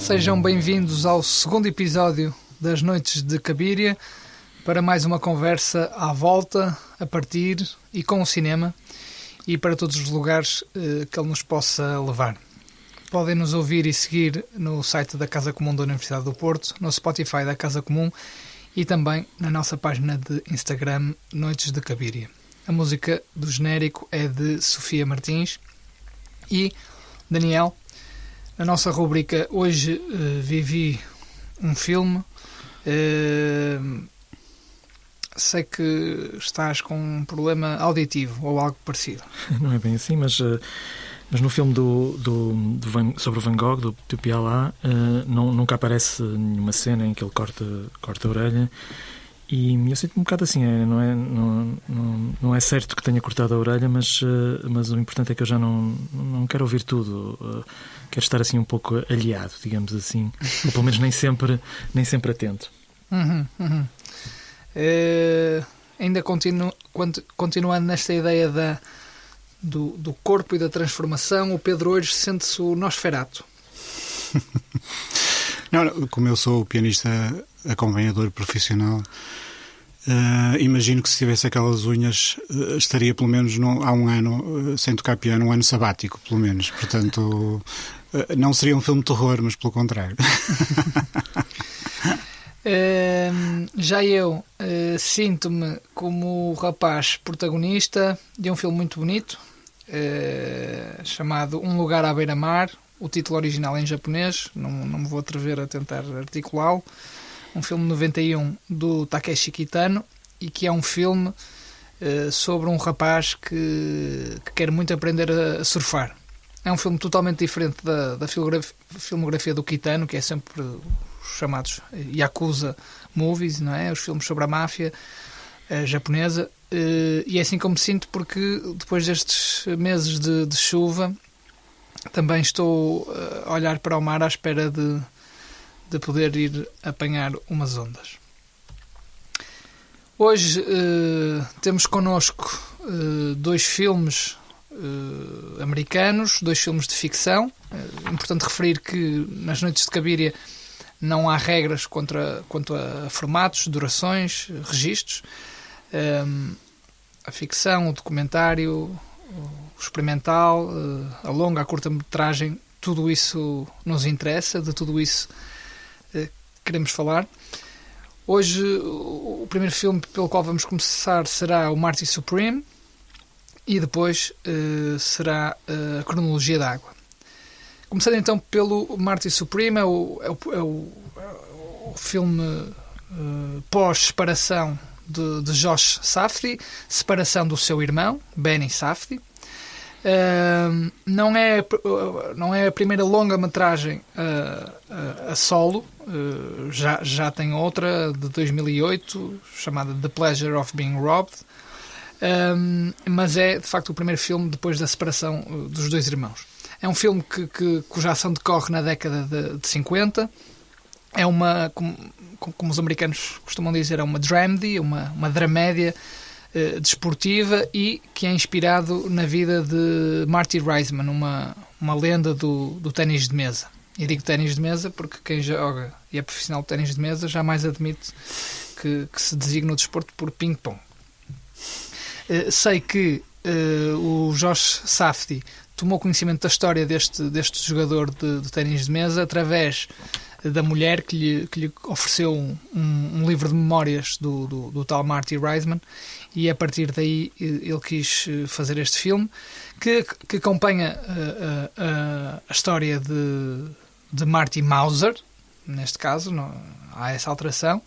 Sejam bem-vindos ao segundo episódio das Noites de Cabiria para mais uma conversa à volta, a partir e com o cinema e para todos os lugares que ele nos possa levar. Podem nos ouvir e seguir no site da Casa Comum da Universidade do Porto, no Spotify da Casa Comum e também na nossa página de Instagram Noites de Cabiria. A música do genérico é de Sofia Martins e Daniel. Na nossa rubrica hoje vivi um filme. Sei que estás com um problema auditivo ou algo parecido. Não é bem assim, mas no filme sobre o Van Gogh, do Piala, nunca aparece nenhuma cena em que ele corta a orelha. E eu sinto-me um bocado assim, não é certo que tenha cortado a orelha, mas o importante é que eu já não quero ouvir tudo, quero estar assim um pouco aliado, digamos assim, ou pelo menos nem sempre atento. Ainda continuando nesta ideia do corpo e da transformação, o Pedro hoje sente-se o Nosferatu. Não, como eu sou o pianista acompanhador profissional, imagino que se tivesse aquelas unhas estaria pelo menos há um ano sem tocar piano, um ano sabático pelo menos, portanto não seria um filme de terror, mas pelo contrário. Já eu sinto-me como o rapaz protagonista de um filme muito bonito chamado Um Lugar à Beira-Mar. O título original é em japonês, não me vou atrever a tentar articulá-lo. Um filme de 91 do Takeshi Kitano, e que é um filme sobre um rapaz que quer muito aprender a surfar. É um filme totalmente diferente da filmografia do Kitano, que é sempre os chamados Yakuza movies, não é? Os filmes sobre a máfia japonesa. E é assim como me sinto, porque depois destes meses de chuva também estou a olhar para o mar à espera de poder ir apanhar umas ondas. Hoje temos connosco dois filmes americanos, dois filmes de ficção. É importante referir que nas Noites de Cabiria não há regras quanto a formatos, durações, registros. A ficção, o documentário, o experimental, a longa, a curta-metragem, tudo isso nos interessa, de tudo isso queremos falar. Hoje o primeiro filme pelo qual vamos começar será o Marty Supreme e depois será a Cronologia da Água. Começando então pelo Marty Supreme, é o filme pós-separação de Josh Safdie, separação do seu irmão, Benny Safdie. Não é a primeira longa-metragem a solo, já tem outra de 2008 chamada The Pleasure of Being Robbed, mas é de facto o primeiro filme depois da separação dos dois irmãos. É um filme cuja ação decorre na década de 50. É uma, como os americanos costumam dizer, é uma dramedy, uma dramédia desportiva, e que é inspirado na vida de Marty Reisman, uma lenda do ténis de mesa. E digo ténis de mesa porque quem joga e é profissional de ténis de mesa jamais admite que se designe o desporto por ping-pong. Sei que o Josh Safdie tomou conhecimento da história deste jogador de ténis de mesa através da mulher que lhe ofereceu um livro de memórias do tal Marty Reisman, e a partir daí ele quis fazer este filme que acompanha a história de Marty Mauser, neste caso, não, há essa alteração,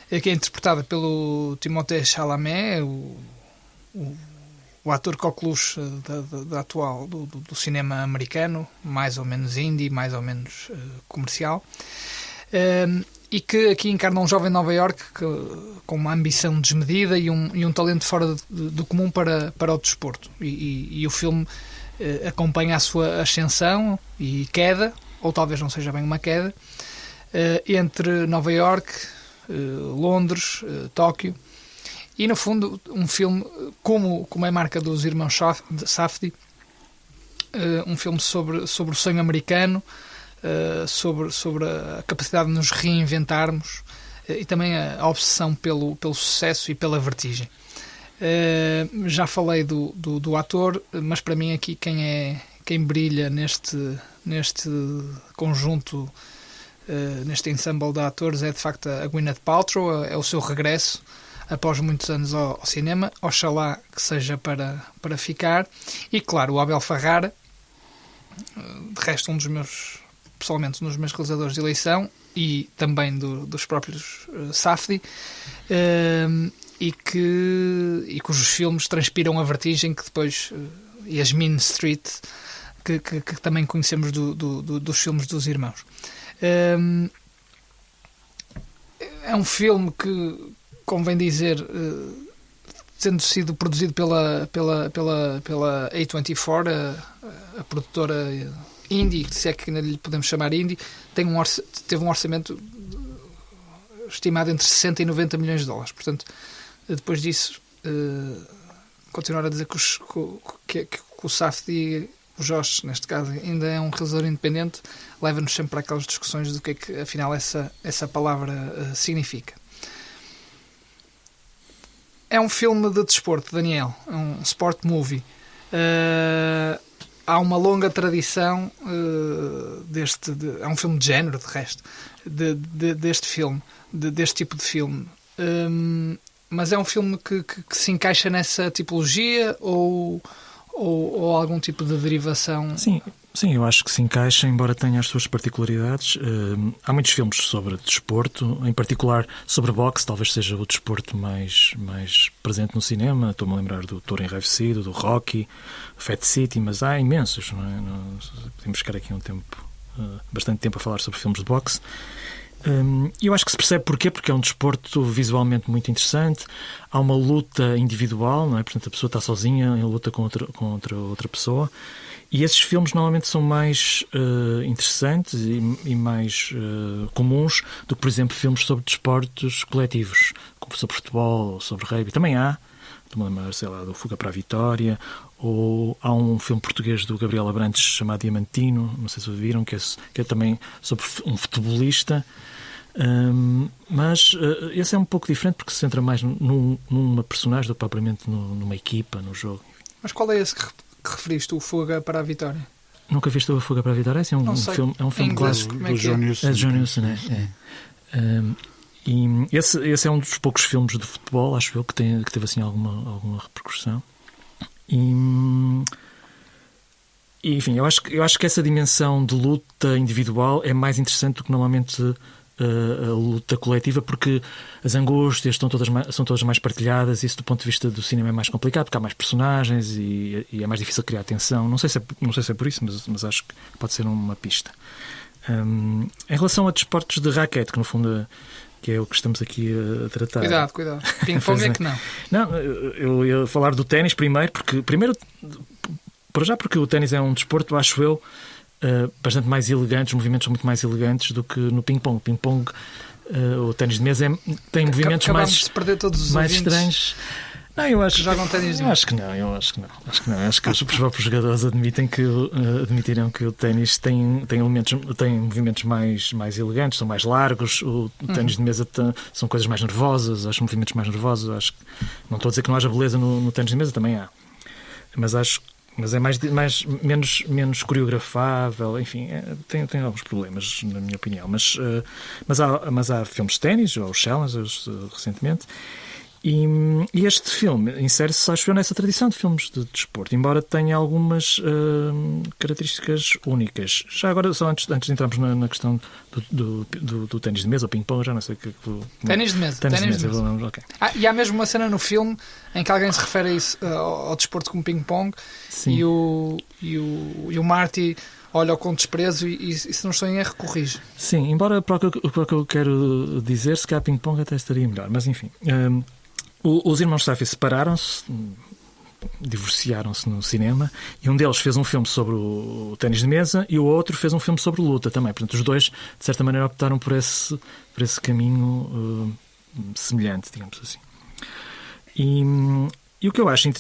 que é interpretada pelo Timothée Chalamet, o ator coqueluche da atual do cinema americano, mais ou menos indie, mais ou menos comercial, e que aqui encarna um jovem de Nova Iorque com uma ambição desmedida e um talento fora do comum para o desporto. E o filme acompanha a sua ascensão e queda, ou talvez não seja bem uma queda, entre Nova Iorque, Londres, Tóquio. E, no fundo, um filme, como é marca dos irmãos Safdie, um filme sobre o sonho americano, sobre a capacidade de nos reinventarmos e também a obsessão pelo sucesso e pela vertigem. Já falei do ator, mas para mim aqui quem brilha neste conjunto, neste ensemble de atores, é de facto a Gwyneth Paltrow. É o seu regresso após muitos anos ao cinema, oxalá que seja para ficar. E claro, o Abel Ferrara, de resto pessoalmente um dos meus realizadores de eleição, e também dos próprios Safdie, e cujos filmes transpiram a vertigem que depois, e as Mean Street, que também conhecemos dos filmes dos irmãos. É um filme que, convém dizer, tendo sido produzido pela A24, a produtora indie, se é que ainda lhe podemos chamar indie, teve um orçamento estimado entre 60 e 90 milhões de dólares. Portanto, depois disso, continuar a dizer que o Safdie, o Jorge, neste caso, ainda é um realizador independente, leva-nos sempre para aquelas discussões do que é que, afinal, essa palavra significa. É um filme de desporto, Daniel. É um sport movie. Há uma longa tradição é um filme de género, de resto, deste filme, deste tipo de filme. Mas é um filme que se encaixa nessa tipologia ou algum tipo de derivação? Sim, eu acho que se encaixa, embora tenha as suas particularidades. Há muitos filmes sobre desporto, em particular sobre boxe, talvez seja o desporto mais presente no cinema. Estou-me a lembrar do Touro Enraivecido, do Rocky, Fat City, mas há imensos, não é? Podemos ficar aqui bastante tempo a falar sobre filmes de boxe. E eu acho que se percebe porquê, porque é um desporto visualmente muito interessante. Há uma luta individual, não é? Portanto, a pessoa está sozinha em luta contra outra pessoa. E esses filmes normalmente são mais interessantes e mais comuns do que, por exemplo, filmes sobre desportos coletivos, como sobre futebol ou sobre rugby. Também há, estou-me a lembrar, sei lá, do Fuga para a Vitória, ou há um filme português do Gabriel Abrantes chamado Diamantino, não sei se viram, que é também sobre um futebolista. Mas esse é um pouco diferente porque se centra mais numa personagem do que propriamente numa equipa, no jogo. Mas qual é esse que referiste, o Fuga para a Vitória? Nunca viste o Fuga para a Vitória? Esse é um filme clássico do John Huston. É John Huston, e esse é um dos poucos filmes de futebol, acho eu, que teve assim alguma repercussão. E enfim, eu acho que essa dimensão de luta individual é mais interessante do que normalmente a luta coletiva, porque as angústias são todas mais partilhadas. Isso, do ponto de vista do cinema, é mais complicado porque há mais personagens e é mais difícil criar tensão. Não sei se é por isso, mas acho que pode ser uma pista. Em relação a desportos de raquete, que no fundo que é o que estamos aqui a tratar. Cuidado. Ping-pong é que não. Não, eu ia falar do ténis primeiro, porque o ténis é um desporto, acho eu, bastante mais elegante. Os movimentos são muito mais elegantes do que no ping-pong. O ping-pong, o ténis de mesa tem movimentos mais estranhos. Não, eu acho que jogam ténis de mesa. Eu acho que os próprios jogadores admitirão que o ténis tem movimentos mais elegantes, são mais largos. O ténis de mesa são coisas mais nervosas, acho movimentos mais nervosos. Não estou a dizer que não haja beleza no ténis de mesa, também há. Mas é menos coreografável, enfim, tem alguns problemas, na minha opinião. Mas há filmes de ténis, ou challengers, recentemente. E este filme insere-se, acho eu, nessa tradição de filmes de desporto, embora tenha algumas características únicas. Já agora, só antes de entrarmos na questão do ténis de mesa, ou ping-pong, já não sei o que... Ténis de mesa. Okay. E há mesmo uma cena no filme em que alguém se refere a isso, ao desporto como ping-pong, e o Marty olha com desprezo e se não estou em erro, corrige. Sim, embora para o que eu quero dizer, se calhar ping-pong até estaria melhor, mas enfim... Os irmãos Safdie separaram-se, divorciaram-se no cinema, e um deles fez um filme sobre o ténis de mesa e o outro fez um filme sobre luta também. Portanto, os dois, de certa maneira, optaram por esse caminho semelhante, digamos assim. E o que eu acho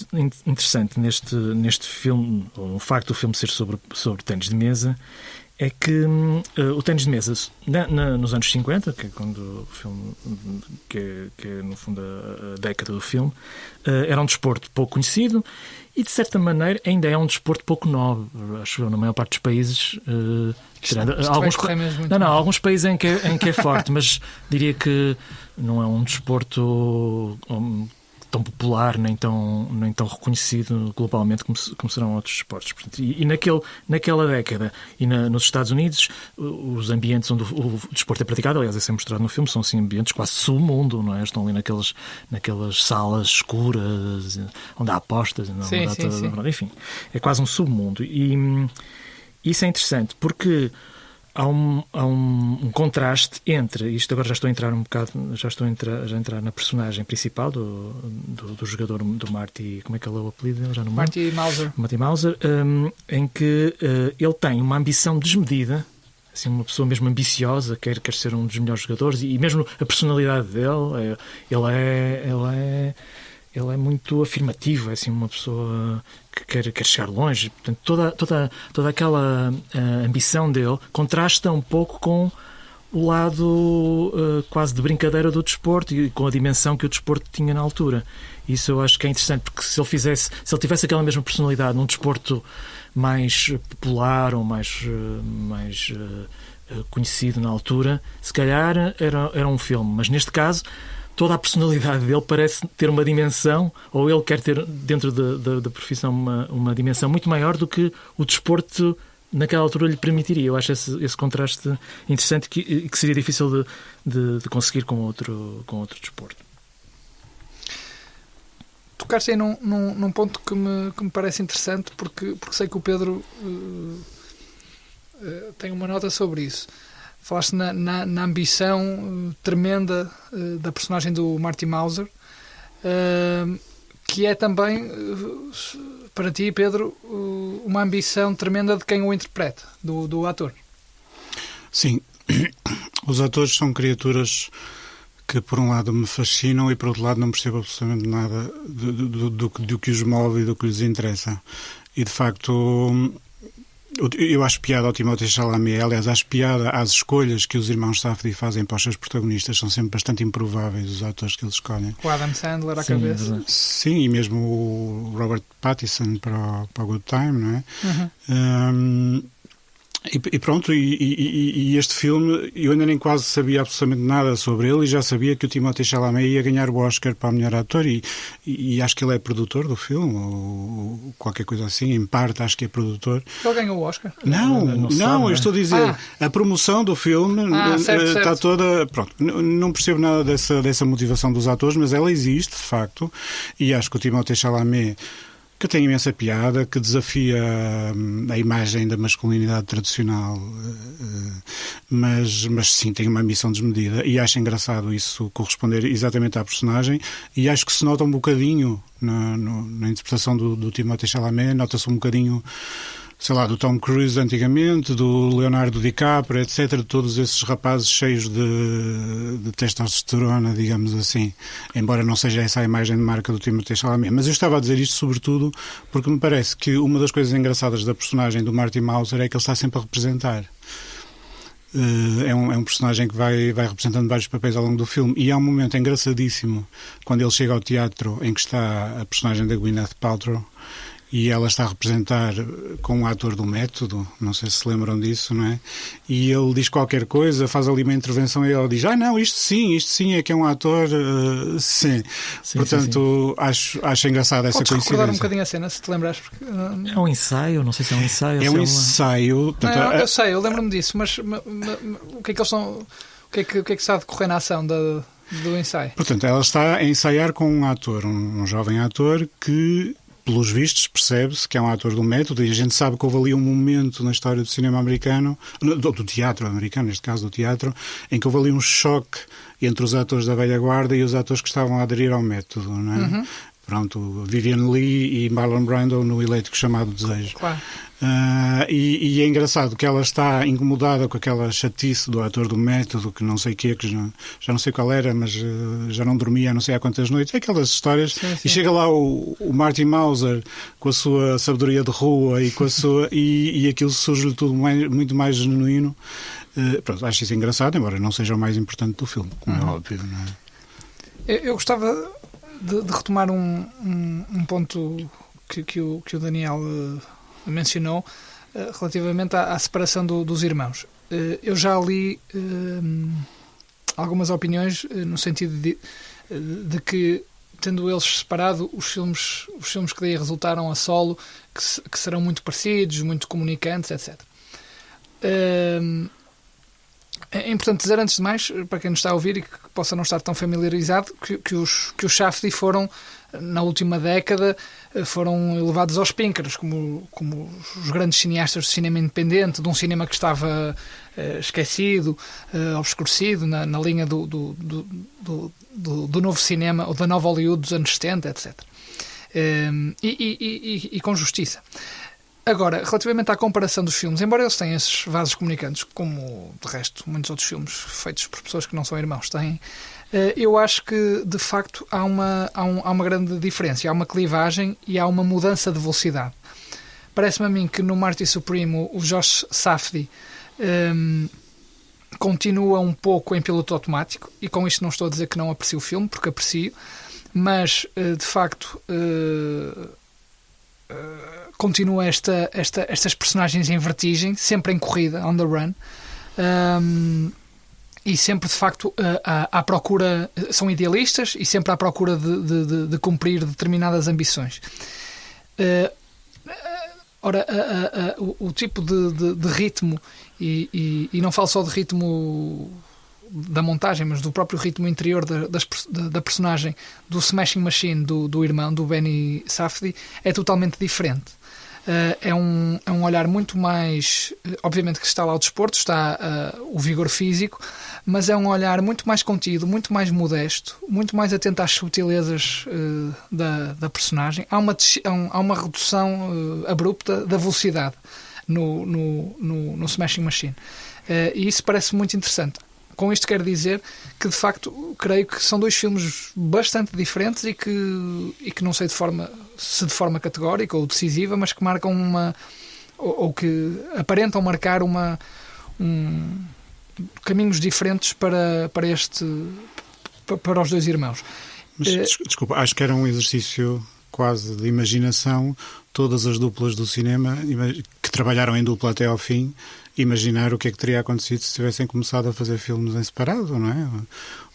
interessante neste filme, o facto do filme ser sobre ténis de mesa, é que o ténis de mesa, nos anos 50, que é quando o filme, que é no fundo a década do filme, era um desporto pouco conhecido e, de certa maneira, ainda é um desporto pouco nobre, acho eu, na maior parte dos países. Alguns países em que é forte, mas diria que não é um desporto tão popular, nem tão reconhecido globalmente como serão outros esportes. Portanto, e naquela década, e nos Estados Unidos, os ambientes onde o desporto é praticado, aliás, isso é mostrado no filme, são assim, ambientes quase submundo, não é? Estão ali naquelas salas escuras, onde há apostas, sim. Enfim, é quase um submundo. E isso é interessante, porque há um contraste entre isto. Agora já estou a entrar na personagem principal do jogador, do Marty, como é que ele é o apelido? Já não Marty Mauser, em que ele tem uma ambição desmedida, assim, uma pessoa mesmo ambiciosa, quer ser um dos melhores jogadores, e mesmo a personalidade dele, ele é muito afirmativo, é assim, uma pessoa que quer chegar longe. Portanto, toda aquela ambição dele contrasta um pouco com o lado quase de brincadeira do desporto e com a dimensão que o desporto tinha na altura. Isso eu acho que é interessante, porque se ele tivesse aquela mesma personalidade num desporto mais popular ou mais conhecido na altura, se calhar era um filme. Mas neste caso, toda a personalidade dele parece ter uma dimensão, ou ele quer ter dentro da profissão uma dimensão muito maior do que o desporto naquela altura lhe permitiria. Eu acho esse contraste interessante e que seria difícil de conseguir com outro desporto. Tocaste aí num ponto que me parece interessante, porque sei que o Pedro tem uma nota sobre isso. Falaste na ambição tremenda da personagem do Marty Mauser, que é também, para ti, Pedro, uma ambição tremenda de quem o interpreta, do ator. Sim, os atores são criaturas que, por um lado, me fascinam e, por outro lado, não percebo absolutamente nada do que os move e do que lhes interessa. E, de facto, eu acho piada ao Timothée Chalamet. Aliás, acho piada às escolhas que os irmãos Safdie fazem para os seus protagonistas. São sempre bastante improváveis os atores que eles escolhem. O Adam Sandler à cabeça. Sim, e mesmo o Robert Pattinson para o Good Time, não é? Uhum. E pronto, e este filme, eu ainda nem quase sabia absolutamente nada sobre ele, e já sabia que o Timothée Chalamet ia ganhar o Oscar para o melhor ator, e acho que ele é produtor do filme, ou qualquer coisa assim, em parte acho que é produtor. Ele ganhou o Oscar? Não, eu estou a dizer, a promoção do filme está toda... Pronto, não percebo nada dessa motivação dos atores, mas ela existe, de facto, e acho que o Timothée Chalamet, que tem imensa piada, que desafia a imagem da masculinidade tradicional, mas sim, tem uma ambição desmedida, e acho engraçado isso corresponder exatamente à personagem, e acho que se nota um bocadinho na interpretação do Timothée Chalamet, nota-se um bocadinho, sei lá, do Tom Cruise antigamente, do Leonardo DiCaprio, etc., de todos esses rapazes cheios de testosterona, digamos assim, embora não seja essa a imagem de marca do Timothée Chalamet. Mas eu estava a dizer isto sobretudo porque me parece que uma das coisas engraçadas da personagem do Marty Mauser é que ele está sempre a representar. É um personagem que vai representando vários papéis ao longo do filme, e há um momento engraçadíssimo quando ele chega ao teatro em que está a personagem da Gwyneth Paltrow, e ela está a representar com um ator do método, não sei se se lembram disso, não é? E ele diz qualquer coisa, faz ali uma intervenção e ela diz, não, isto sim é que é um ator, sim. Portanto, sim. Acho engraçada essa coincidência. Podes recordar um bocadinho a cena, se te lembras? Porque, é um ensaio, não sei se é um ensaio. É um ensaio. Não, eu sei, eu lembro-me disso, mas o que é que eles são... O que é que está a decorrer na ação do ensaio? Portanto, ela está a ensaiar com um ator, um jovem ator que, pelos vistos, percebe-se que é um ator do método, e a gente sabe que houve ali um momento na história do cinema americano, do teatro americano, neste caso do teatro, em que houve ali um choque entre os atores da velha guarda e os atores que estavam a aderir ao método, não é? Uhum. pronto, Vivian Leigh e Marlon Brando no Elétrico Chamado Desejo. Claro. E é engraçado que ela está incomodada com aquela chatice do ator do método, que não sei o quê, que já não sei qual era, mas já não dormia não sei há quantas noites, aquelas histórias. Sim. E chega lá o Marty Mauser com a sua sabedoria de rua e com a sua e aquilo surge-lhe tudo muito mais genuíno. Pronto, acho isso engraçado, embora não seja o mais importante do filme, como é óbvio, não é? Eu gostava de retomar um ponto que o Daniel mencionou, relativamente à separação dos irmãos. Eu já li algumas opiniões no sentido de que, tendo eles separado, os filmes que daí resultaram a solo, que serão muito parecidos, muito comunicantes, etc. É importante dizer, antes de mais, para quem nos está a ouvir e que possa não estar tão familiarizado, que os Safdie foram, na última década, foram elevados aos píncaros, como os grandes cineastas do cinema independente, de um cinema que estava esquecido, obscurecido, na linha do novo cinema, ou da nova Hollywood dos anos 70, etc. E com justiça. Agora, relativamente à comparação dos filmes, embora eles tenham esses vasos comunicantes, como de resto muitos outros filmes feitos por pessoas que não são irmãos têm, eu acho que de facto há uma grande diferença, há uma clivagem e há uma mudança de velocidade. Parece-me a mim que no Marty Supreme o Josh Safdie continua um pouco em piloto automático, e com isto não estou a dizer que não aprecio o filme, porque aprecio, mas de facto continua estas personagens em vertigem, sempre em corrida, on the run, e sempre de facto à procura, são idealistas e sempre à procura de cumprir determinadas ambições. Ora, o tipo de ritmo, e não falo só de ritmo da montagem, mas do próprio ritmo interior da personagem do Smashing Machine, do irmão, do Benny Safdie, é totalmente diferente. É um olhar muito mais... Obviamente que está lá o desporto, está o vigor físico, mas é um olhar muito mais contido, muito mais modesto, muito mais atento às subtilezas da personagem. Há uma redução abrupta da velocidade no Smashing Machine. E isso parece muito interessante. Com isto quero dizer que, de facto, creio que são dois filmes bastante diferentes e que não sei de forma categórica ou decisiva, mas que marcam ou que aparentam marcar caminhos diferentes para os dois irmãos. Mas, desculpa, acho que era um exercício quase de imaginação, todas as duplas do cinema que trabalharam em dupla até ao fim, imaginar o que é que teria acontecido se tivessem começado a fazer filmes em separado, não é?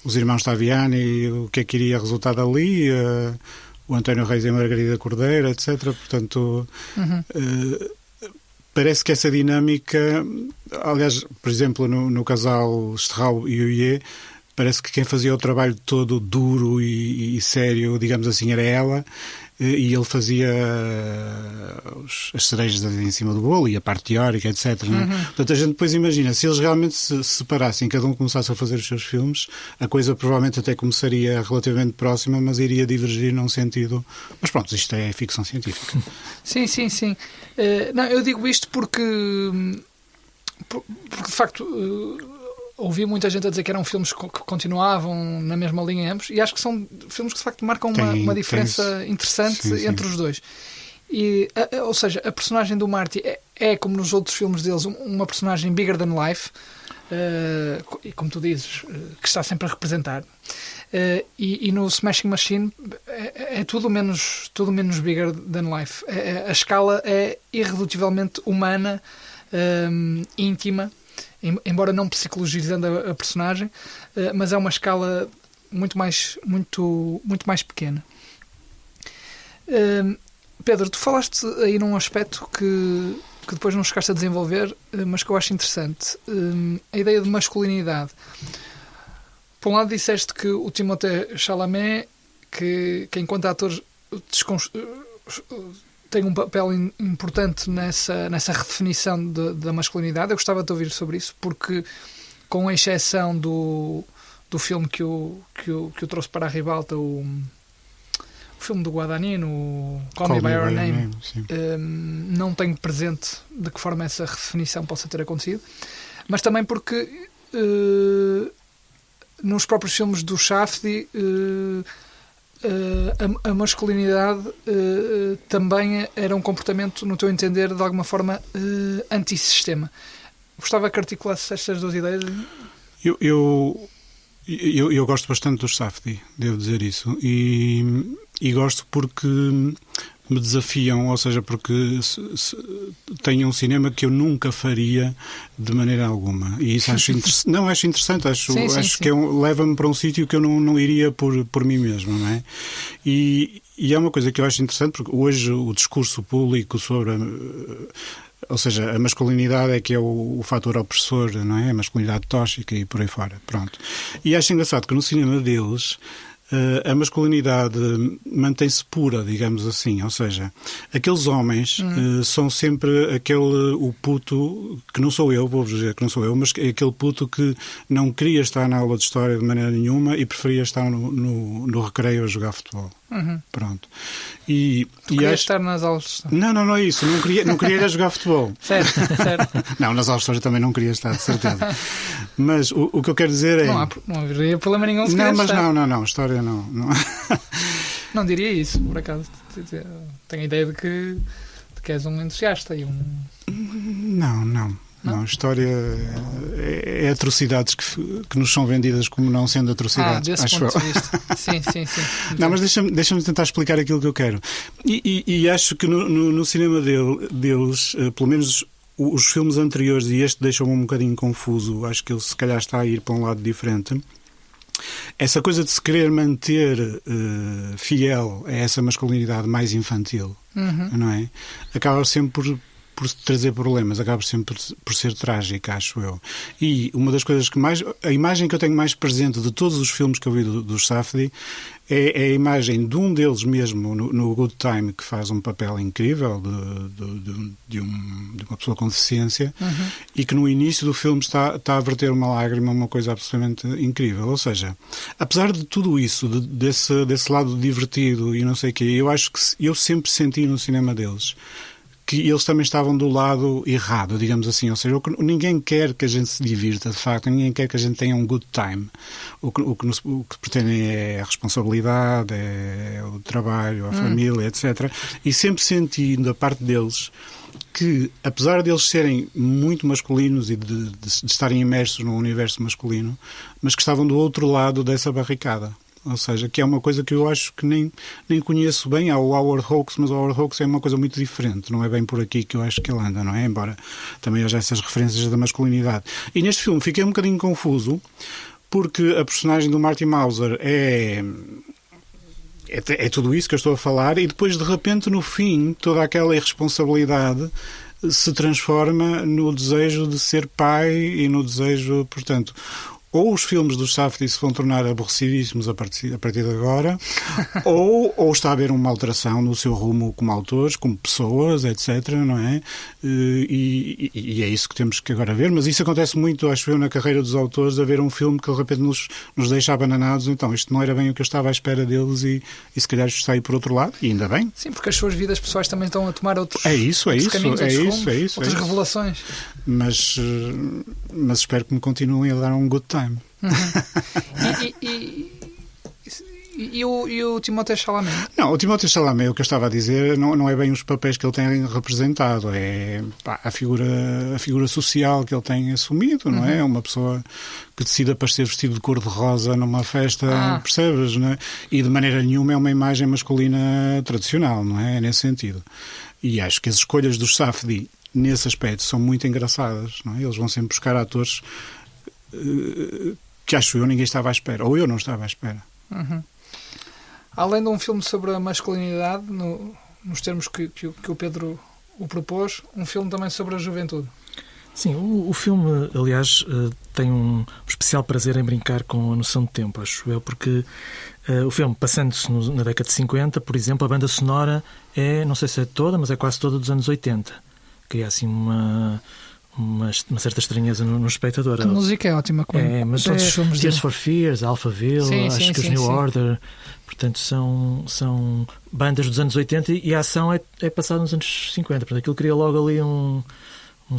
Os irmãos Taviani, o que é que iria resultar dali, o António Reis e a Margarida Cordeiro, etc. Portanto, parece que essa dinâmica, aliás, por exemplo, no casal Sterrau e Huyer, parece que quem fazia o trabalho todo duro e sério, digamos assim, era ela, e ele fazia as cerejas em cima do bolo e a parte teórica, etc. Não é? Portanto, a gente depois imagina, se eles realmente se separassem, cada um começasse a fazer os seus filmes, a coisa provavelmente até começaria relativamente próxima, mas iria divergir num sentido... Mas pronto, isto é ficção científica. Sim. Não, eu digo isto porque de facto... ouvi muita gente a dizer que eram filmes que continuavam na mesma linha ambos, e acho que são filmes que de facto marcam uma diferença interessante entre os dois. E, ou seja, a personagem do Marty é como nos outros filmes deles, uma personagem bigger than life, e como tu dizes, que está sempre a representar. E no Smashing Machine é tudo menos bigger than life. A escala é irredutivelmente humana, íntima, embora não psicologizando a personagem, mas é uma escala muito mais pequena. Pedro, tu falaste aí num aspecto que depois não chegaste a desenvolver, mas que eu acho interessante. A ideia de masculinidade. Por um lado disseste que o Timothée Chalamet, que enquanto ator tem um papel importante nessa redefinição da masculinidade. Eu gostava de ouvir sobre isso, porque, com exceção do filme que o trouxe para a ribalta, o filme do Guadagnino, o Call Me By Your Name, não tenho presente de que forma essa redefinição possa ter acontecido, mas também porque nos próprios filmes do Safdie a masculinidade também era um comportamento, no teu entender, de alguma forma antissistema. Gostava que articulasse estas duas ideias. Eu gosto bastante do Safdie, devo dizer isso, e gosto porque me desafiam, ou seja, porque tenho um cinema que eu nunca faria de maneira alguma. E isso acho interessante. Não, acho interessante, acho que leva-me para um sítio que eu não iria por mim mesmo, não é? E é uma coisa que eu acho interessante, porque hoje o discurso público sobre ou seja, a masculinidade é que é o fator opressor, não é? A masculinidade tóxica e por aí fora. Pronto. E acho engraçado que no cinema deles a masculinidade mantém-se pura, digamos assim. Ou seja, aqueles homens são sempre o puto, que não sou eu, vou-vos dizer que não sou eu, mas aquele puto que não queria estar na aula de história de maneira nenhuma e preferia estar no recreio a jogar futebol. Pronto. E queria estar nas aulas de história? Não é isso. Não queria ir a jogar futebol. Certo. Não, nas aulas de história também não queria estar, de certeza. Mas o que eu quero dizer é... Não haveria problema nenhum se quisesse estar. Não, história não. Não diria isso, por acaso. Tenho a ideia de que és um entusiasta e um... Não, história é atrocidades que nos são vendidas como não sendo atrocidades. Desse ponto de vista. Sim. Não, mas deixa-me tentar explicar aquilo que eu quero. E acho que no cinema deles, pelo menos os filmes anteriores, e este deixa-me um bocadinho confuso, acho que ele se calhar está a ir para um lado diferente. Essa coisa de se querer manter fiel a essa masculinidade mais infantil, não é? Acaba sempre por trazer problemas, acaba sempre por ser trágica, acho eu. E uma das coisas a imagem que eu tenho mais presente de todos os filmes que eu vi do Safdie é a imagem de um deles mesmo no Good Time, que faz um papel incrível de uma pessoa com deficiência e que no início do filme está a verter uma lágrima, uma coisa absolutamente incrível. Ou seja, apesar de tudo isso, desse lado divertido e não sei o quê, eu acho que eu sempre senti no cinema deles que eles também estavam do lado errado, digamos assim. Ou seja, ninguém quer que a gente se divirta, de facto, ninguém quer que a gente tenha um good time. O que pretendem é a responsabilidade, é o trabalho, a família, etc. E sempre senti da parte deles que, apesar de eles serem muito masculinos e de estarem imersos no universo masculino, mas que estavam do outro lado dessa barricada. Ou seja, que é uma coisa que eu acho que nem conheço bem. Há o Howard Hawks, mas o Howard Hawks é uma coisa muito diferente. Não é bem por aqui que eu acho que ele anda, não é? Embora também haja essas referências da masculinidade. E neste filme fiquei um bocadinho confuso, porque a personagem do Marty Mauser é tudo isso que eu estou a falar, e depois, de repente, no fim, toda aquela irresponsabilidade se transforma no desejo de ser pai e no desejo, portanto... Ou os filmes do Safdie se vão tornar aborrecidíssimos a partir de agora, ou está a haver uma alteração no seu rumo como autores, como pessoas, etc., não é? E é isso que temos que agora ver. Mas isso acontece muito, acho eu, na carreira dos autores, haver um filme que de repente nos deixa abananados. Então, isto não era bem o que eu estava à espera deles e se calhar isto está aí por outro lado, e ainda bem. Sim, porque as suas vidas pessoais também estão a tomar outros caminhos, outras revelações. Mas espero que me continuem a dar um good time. E o Timothée Chalamet? Não, o Timothée Chalamet, o que eu estava a dizer, não é bem os papéis que ele tem representado, é a figura social que ele tem assumido, não é? Uma pessoa que decide aparecer vestido de cor-de-rosa numa festa, percebes, não é? E de maneira nenhuma é uma imagem masculina tradicional, não é? É nesse sentido. E acho que as escolhas do Safdie nesse aspecto são muito engraçadas, não é? Eles vão sempre buscar atores que acho eu ninguém estava à espera, ou eu não estava à espera. Além de um filme sobre a masculinidade, nos termos que o Pedro o propôs, um filme também sobre a juventude. Sim, o filme, aliás, tem um especial prazer em brincar com a noção de tempo, acho eu, porque o filme, passando-se na década de 50, por exemplo, a banda sonora não sei se é toda, mas é quase toda dos anos 80. Cria assim uma certa estranheza no espectador. A música é ótima, como mas todos os filmes Tears dele. for Fears, Alphaville, acho que os New Order, portanto são bandas dos anos 80 e a ação é passada nos anos 50, portanto aquilo cria logo ali uma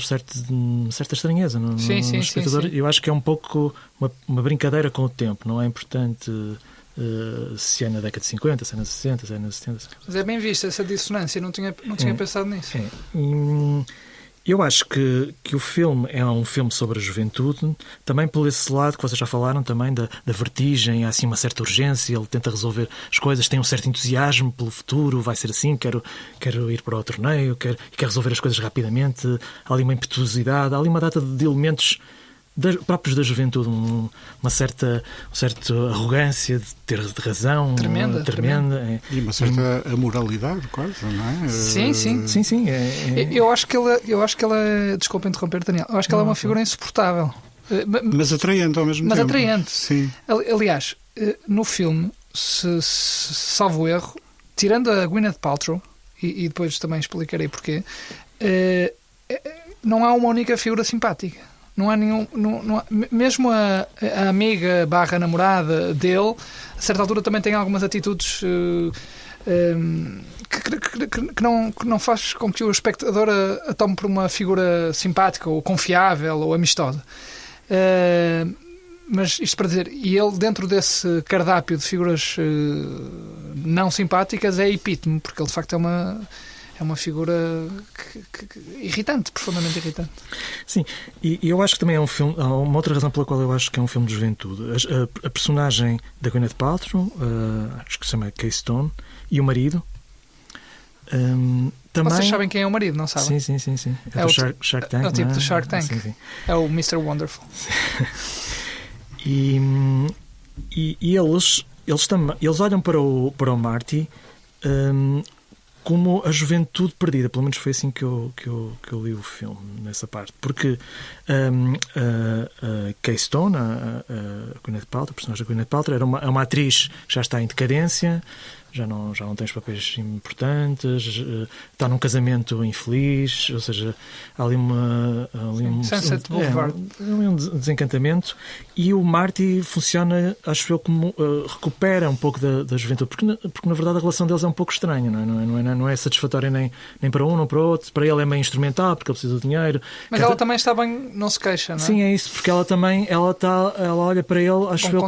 certa estranheza no espectador. Sim. Eu acho que é um pouco uma brincadeira com o tempo, não é importante se é na década de 50, se é na 60, se é na 70. Mas é bem vista essa dissonância, não tinha pensado nisso. Eu acho que o filme é um filme sobre a juventude, também por esse lado que vocês já falaram, também da vertigem, há assim uma certa urgência, ele tenta resolver as coisas, tem um certo entusiasmo pelo futuro, vai ser assim, quero ir para o torneio, quero resolver as coisas rapidamente, há ali uma impetuosidade, há ali uma data de elementos próprios da juventude, uma certa arrogância de ter razão tremenda. E uma certa amoralidade, quase, não é? Sim. Eu acho que ela é, desculpa interromper, Daniel, eu acho que ela é uma figura insuportável. Mas atraente ao mesmo tempo. Mas atraente. Sim. Aliás, no filme, se salvo erro, tirando a Gwyneth Paltrow, e depois também explicarei porquê, não há uma única figura simpática. Não há nenhum. Mesmo a amiga / namorada dele, a certa altura também tem algumas atitudes que não faz com que o espectador a tome por uma figura simpática ou confiável ou amistosa. Mas isto para dizer, e ele dentro desse cardápio de figuras não simpáticas é epítome, porque ele de facto é uma figura irritante, profundamente irritante. Sim, e eu acho que também é um filme. Há uma outra razão pela qual eu acho que é um filme de juventude. A personagem da Gwyneth Paltrow, acho que se chama Kay Stone, e o marido. Também... Vocês sabem quem é o marido, não sabem? Sim. É do Shark Tank. É o tipo do Shark Tank. Sim. É o Mr. Wonderful. E eles olham para o Marty como a juventude perdida, pelo menos foi assim que eu li o filme, nessa parte. Porque a Kay Stone, a Gwyneth Paltrow, a personagem da Gwyneth Paltrow, é uma atriz que já está em decadência, já não tem os papéis importantes, está num casamento infeliz, ou seja, há ali Sunset Boulevard. Um desencantamento, e o Marty funciona, acho eu, como recupera um pouco da juventude, porque na verdade a relação deles é um pouco estranha, não é satisfatória nem para um, nem para o outro. Para ele é meio instrumental, porque ele precisa de dinheiro. Mas ela também está bem, não se queixa, não é? Sim, é isso, porque ela olha para ele, acho eu,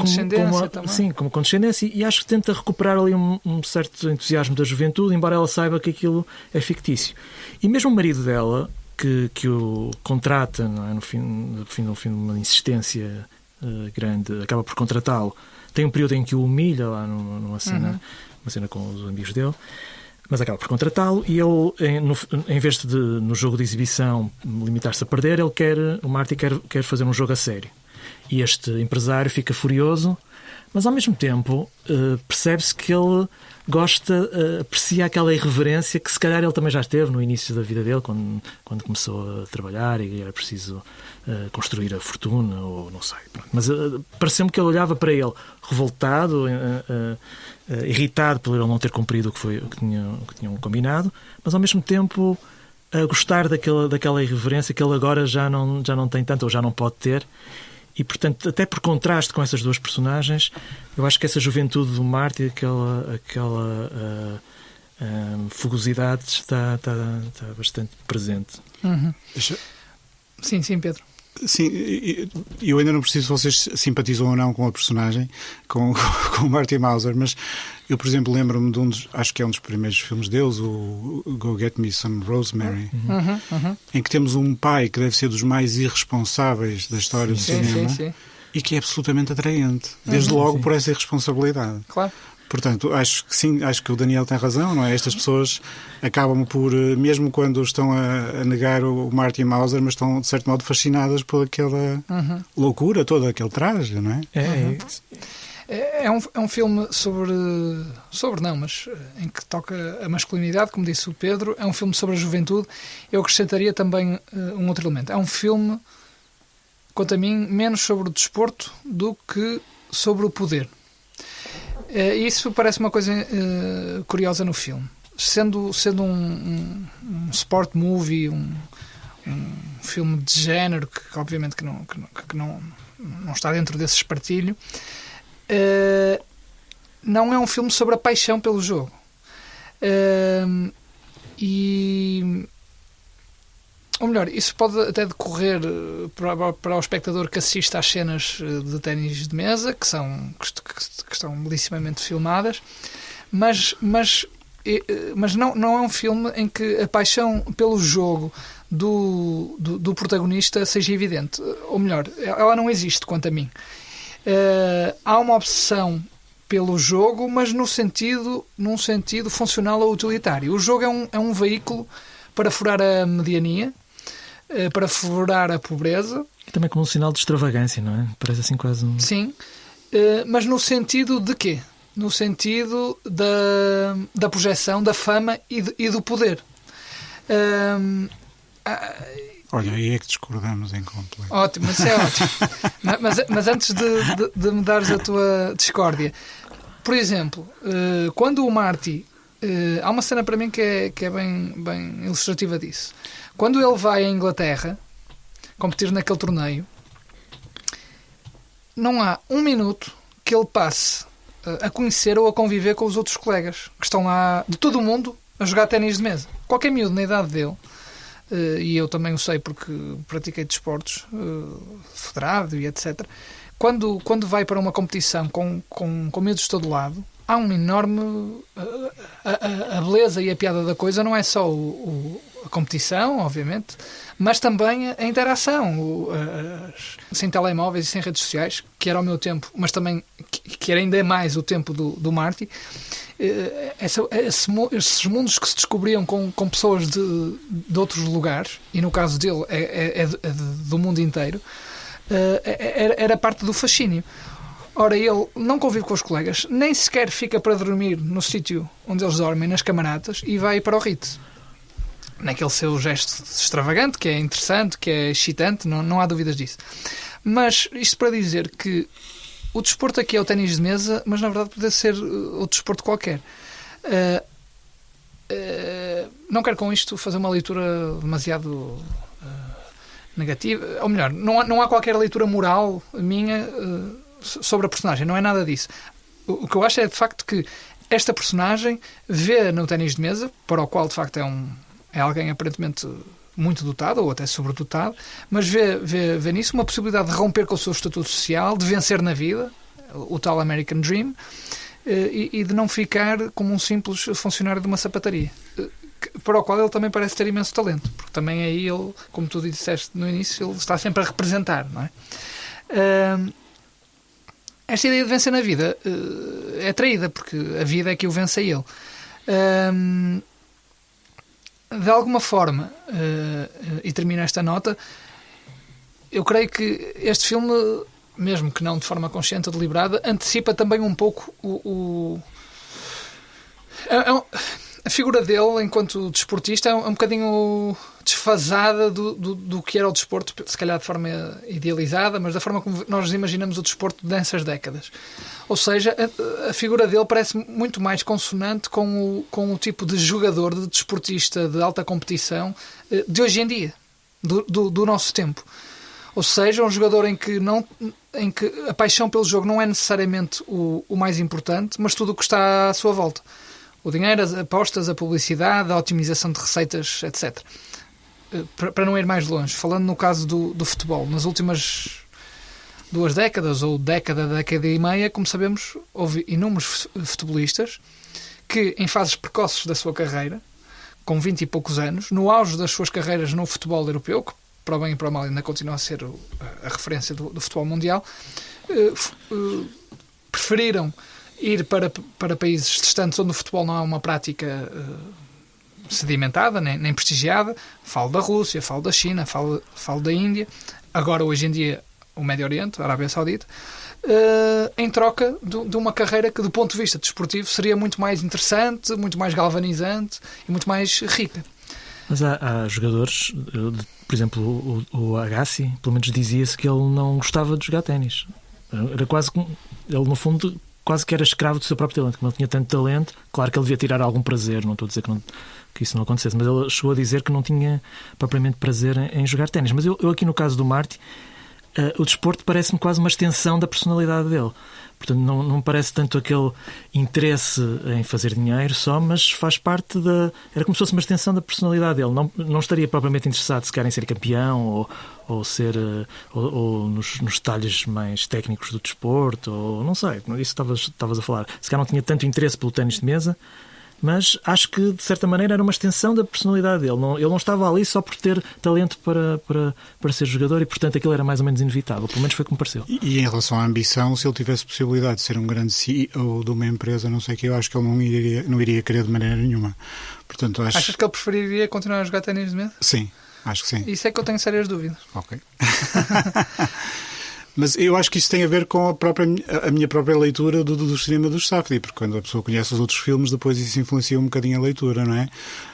como condescendência, e acho que tenta recuperar ali um certo entusiasmo da juventude, embora ela saiba que aquilo é fictício. E mesmo o marido dela, que o contrata, não é? no fim de uma insistência grande, acaba por contratá-lo, tem um período em que o humilha lá numa cena, uma cena com os amigos dele, mas acaba por contratá-lo, e ele, em vez de no jogo de exibição limitar-se a perder, o Marty quer fazer um jogo a sério. E este empresário fica furioso, mas ao mesmo tempo percebe-se que ele aprecia aquela irreverência que se calhar ele também já teve no início da vida dele, quando começou a trabalhar e era preciso construir a fortuna, ou não sei. Pronto. Mas pareceu-me que ele olhava para ele revoltado, irritado por ele não ter cumprido o que tinham combinado, mas ao mesmo tempo a gostar daquela irreverência que ele agora já não tem tanto, ou já não pode ter. E, portanto, até por contraste com essas duas personagens, eu acho que essa juventude do Marty, aquela fugosidade está bastante presente. Sim, Pedro. Sim, eu ainda não preciso se vocês simpatizam ou não com a personagem, com o Marty Mauser, mas eu, por exemplo, lembro-me de acho que é um dos primeiros filmes deles, o Go Get Me Some Rosemary, em que temos um pai que deve ser dos mais irresponsáveis da história do cinema, e que é absolutamente atraente, desde logo por essa irresponsabilidade. Claro. Portanto, acho que o Daniel tem razão, não é? Estas pessoas acabam por, mesmo quando estão a negar o Marty Mauser, mas estão, de certo modo, fascinadas por aquela loucura toda que ele traz, não é? É um filme mas em que toca a masculinidade, como disse o Pedro. É um filme sobre a juventude. Eu acrescentaria também um outro elemento. É um filme, quanto a mim, menos sobre o desporto do que sobre o poder. Isso parece uma coisa curiosa no filme. Sendo um sport movie, filme de género que obviamente que não está dentro desse espartilho. Não é um filme sobre a paixão pelo jogo. Ou melhor, isso pode até decorrer para o espectador que assiste às cenas de ténis de mesa, que estão belíssimamente filmadas, mas não é um filme em que a paixão pelo jogo do protagonista seja evidente. Ou melhor, ela não existe, quanto a mim. Há uma obsessão pelo jogo, mas num sentido funcional ou utilitário. O jogo é um veículo para furar a mediania, para furar a pobreza. E também como um sinal de extravagância, não é? Parece assim quase um... Sim, mas no sentido de quê? No sentido da projeção, da fama e do poder. Olha, aí é que discordamos em completo. Ótimo, isso é ótimo. mas antes de me dares a tua discórdia, por exemplo, quando o Marty... há uma cena para mim que é bem ilustrativa disso. Quando ele vai à Inglaterra competir naquele torneio, não há um minuto que ele passe a conhecer ou a conviver com os outros colegas que estão lá de todo o mundo a jogar ténis de mesa. Qualquer miúdo na idade dele, e eu também o sei porque pratiquei desportos federado e etc. Quando vai para uma competição com miúdos de todo lado, há um enorme... A beleza e a piada da coisa não é só a competição, obviamente, mas também a interação. Sem telemóveis e sem redes sociais, que era o meu tempo, mas também que era ainda mais o tempo do Marty. Esses mundos que se descobriam com pessoas de outros lugares, e no caso dele é do mundo inteiro, era parte do fascínio. Ora, ele não convive com os colegas, nem sequer fica para dormir no sítio onde eles dormem, nas camaradas, e vai para o Ritz. Naquele seu gesto extravagante, que é interessante, que é excitante, não há dúvidas disso. Mas isto para dizer que o desporto aqui é o ténis de mesa, mas na verdade pode ser outro desporto qualquer. Não quero com isto fazer uma leitura demasiado negativa. Ou melhor, não há qualquer leitura moral minha sobre a personagem, não é nada disso. O que eu acho é de facto que esta personagem vê no ténis de mesa, para o qual de facto é alguém aparentemente muito dotado ou até sobredotado, mas vê nisso uma possibilidade de romper com o seu estatuto social, de vencer na vida, o tal American Dream, e de não ficar como um simples funcionário de uma sapataria, para o qual ele também parece ter imenso talento, porque também aí ele, como tu disseste no início, ele está sempre a representar, não é? Esta ideia de vencer na vida é traída, porque a vida é que o vence a ele. De alguma forma, e termino esta nota, eu creio que este filme, mesmo que não de forma consciente ou deliberada, antecipa também um pouco a figura dele enquanto desportista é um bocadinho desfasada do que era o desporto, se calhar de forma idealizada, mas da forma como nós imaginamos o desporto nessas décadas. Ou seja, a figura dele parece muito mais consonante com o tipo de jogador, de desportista de alta competição de hoje em dia, do nosso tempo. Ou seja, um jogador em que a paixão pelo jogo não é necessariamente o mais importante, mas tudo o que está à sua volta. O dinheiro, as apostas, a publicidade, a otimização de receitas, etc. Para não ir mais longe, falando no caso do futebol, nas últimas 2 décadas, ou década e meia, como sabemos, houve inúmeros futebolistas que, em fases precoces da sua carreira, com 20 e poucos anos, no auge das suas carreiras no futebol europeu, que para o bem e para o mal ainda continua a ser a referência do futebol mundial, preferiram ir para países distantes onde o futebol não é uma prática sedimentada, nem prestigiada. Falo da Rússia, falo da China, falo da Índia, agora hoje em dia o Médio Oriente, a Arábia Saudita, em troca de uma carreira que do ponto de vista desportivo seria muito mais interessante, muito mais galvanizante e muito mais rica. Mas há jogadores, por exemplo o Agassi, pelo menos dizia-se que ele não gostava de jogar ténis. Era quase como ele no fundo quase que era escravo do seu próprio talento, que não tinha tanto talento. Claro que ele devia tirar algum prazer, não estou a dizer que isso não acontecesse, mas ele chegou a dizer que não tinha propriamente prazer em jogar ténis. Mas eu aqui no caso do Marty, o desporto parece-me quase uma extensão da personalidade dele. Portanto, não me parece tanto aquele interesse em fazer dinheiro só, mas faz parte da... Era como se fosse uma extensão da personalidade dele. Não estaria propriamente interessado se querem ser campeão ou ser ou nos detalhes mais técnicos do desporto, ou não sei, isso estavas a falar. Se calhar não tinha tanto interesse pelo ténis de mesa, mas acho que, de certa maneira, era uma extensão da personalidade dele. Ele não estava ali só por ter talento para ser jogador e, portanto, aquilo era mais ou menos inevitável. Pelo menos foi como pareceu. E em relação à ambição, se ele tivesse possibilidade de ser um grande CEO de uma empresa, não sei o que, eu acho que ele não iria querer de maneira nenhuma. Portanto, Achas que ele preferiria continuar a jogar ténis de mesa? Sim, acho que sim. Isso é que eu tenho sérias dúvidas. Ok. Mas eu acho que isso tem a ver com a minha própria leitura do cinema dos Safdie, porque quando a pessoa conhece os outros filmes, depois isso influencia um bocadinho a leitura, não é?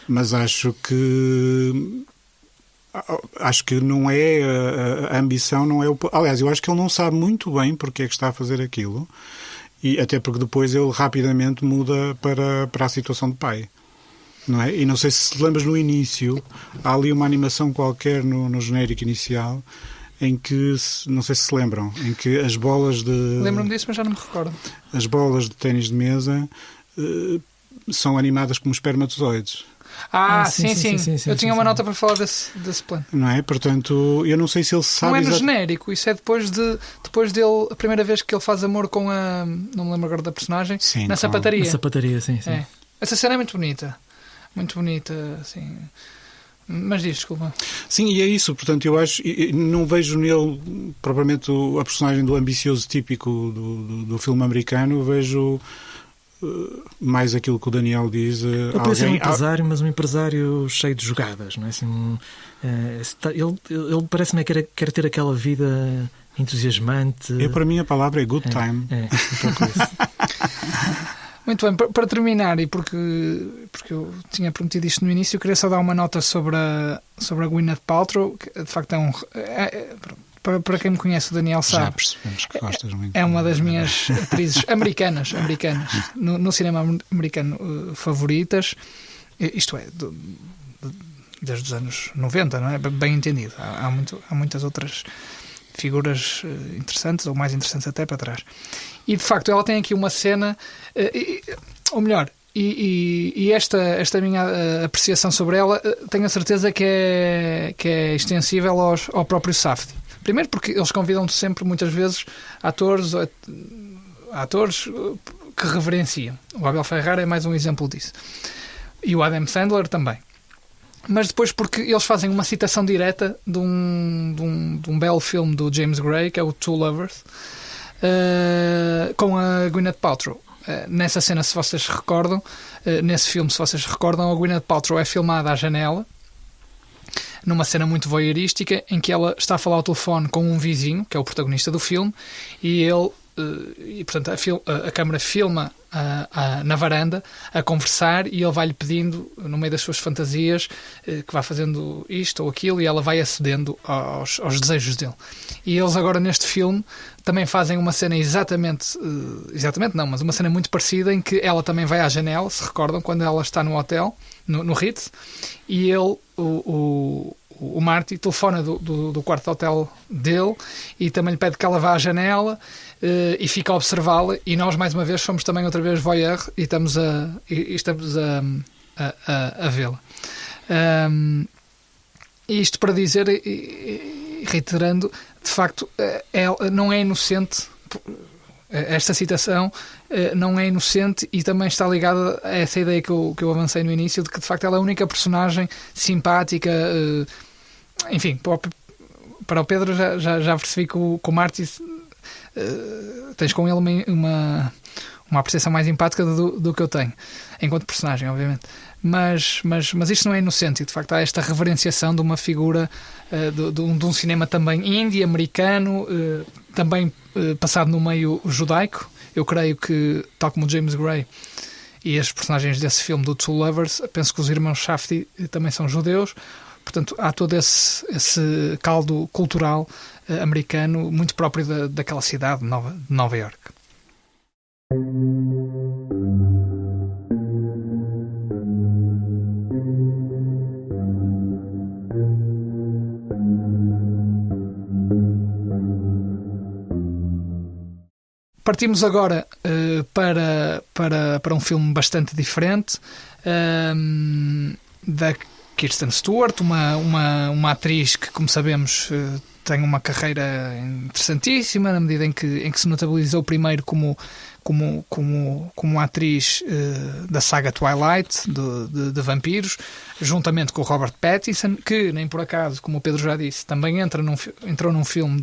Mas acho que não é a ambição, não é o... Aliás, eu acho que ele não sabe muito bem porque é que está a fazer aquilo, e até porque depois ele rapidamente muda para a situação de pai. Não é? E não sei se lembras, no início, há ali uma animação qualquer no genérico inicial, em que, não sei se lembram, em que as bolas de... Lembro-me disso, mas já não me recordo. As bolas de ténis de mesa são animadas como espermatozoides. Sim. Eu tinha uma nota para falar desse plano. Não é? Portanto, eu não sei se ele sabe... Não é no genérico, isso é depois dele, a primeira vez que ele faz amor com a... Não me lembro agora da personagem. Sim, na sapataria. Na sapataria, sim. É. Essa cena é muito bonita. Muito bonita, assim... Mas diz, desculpa. Sim, e é isso, portanto, eu acho, não vejo nele propriamente a personagem do ambicioso típico do filme americano, vejo mais aquilo que o Daniel diz. Ele parece ser um empresário, mas um empresário cheio de jogadas, não é? Assim, ele parece-me que quer ter aquela vida entusiasmante. Para mim a palavra é good time. É um pouco isso. Muito bem, para terminar, e porque eu tinha prometido isto no início, eu queria só dar uma nota sobre a Gwyneth Paltrow, que de facto para quem me conhece, o Daniel sabe. Já percebemos que gostas muito. É uma das minhas atrizes americanas no cinema americano favoritas, isto é, desde os anos 90, não é? Bem entendido. Há muitas outras figuras interessantes, ou mais interessantes até para trás. E de facto ela tem aqui uma cena, ou melhor, e esta minha apreciação sobre ela, tenho a certeza que é extensível ao próprio Safdie. Primeiro porque eles convidam sempre, muitas vezes, atores que reverenciam. O Abel Ferrara é mais um exemplo disso. E o Adam Sandler também. Mas depois porque eles fazem uma citação direta de um belo filme do James Gray, que é o Two Lovers, com a Gwyneth Paltrow. Nessa cena, se vocês recordam, nesse filme, se vocês recordam, a Gwyneth Paltrow é filmada à janela, numa cena muito voyeurística, em que ela está a falar ao telefone com um vizinho, que é o protagonista do filme, e portanto a câmara filma na varanda a conversar, e ele vai-lhe pedindo, no meio das suas fantasias, que vá fazendo isto ou aquilo, e ela vai acedendo aos desejos dele. E eles agora neste filme também fazem uma cena exatamente não, mas uma cena muito parecida, em que ela também vai à janela, se recordam, quando ela está no hotel, no Ritz, e ele, o Marty, telefona do quarto de hotel dele e também lhe pede que ela vá à janela e fica a observá-la, e nós mais uma vez somos também outra vez voyeur e estamos a vê-la. Isto para dizer, reiterando, de facto, não é inocente. Esta citação não é inocente, e também está ligada a essa ideia que eu avancei no início, de que de facto ela é a única personagem simpática. Enfim, para o Pedro já percebi que o Marty, tens com ele uma apreciação mais empática do que eu tenho, enquanto personagem, obviamente. Mas isto não é inocente, e de facto há esta reverenciação de uma figura de um cinema também indie, americano, também passado no meio judaico. Eu creio que, tal como o James Gray e as personagens desse filme do Two Lovers, penso que os irmãos Safdie também são judeus. Portanto, há todo esse caldo cultural americano muito próprio daquela cidade de Nova Iorque. Partimos agora para um filme bastante diferente, da Kristen Stewart, uma atriz que, como sabemos, tem uma carreira interessantíssima, na medida em que se notabilizou primeiro como atriz da saga Twilight, de vampiros, juntamente com o Robert Pattinson, que, nem por acaso, como o Pedro já disse, também entrou num filme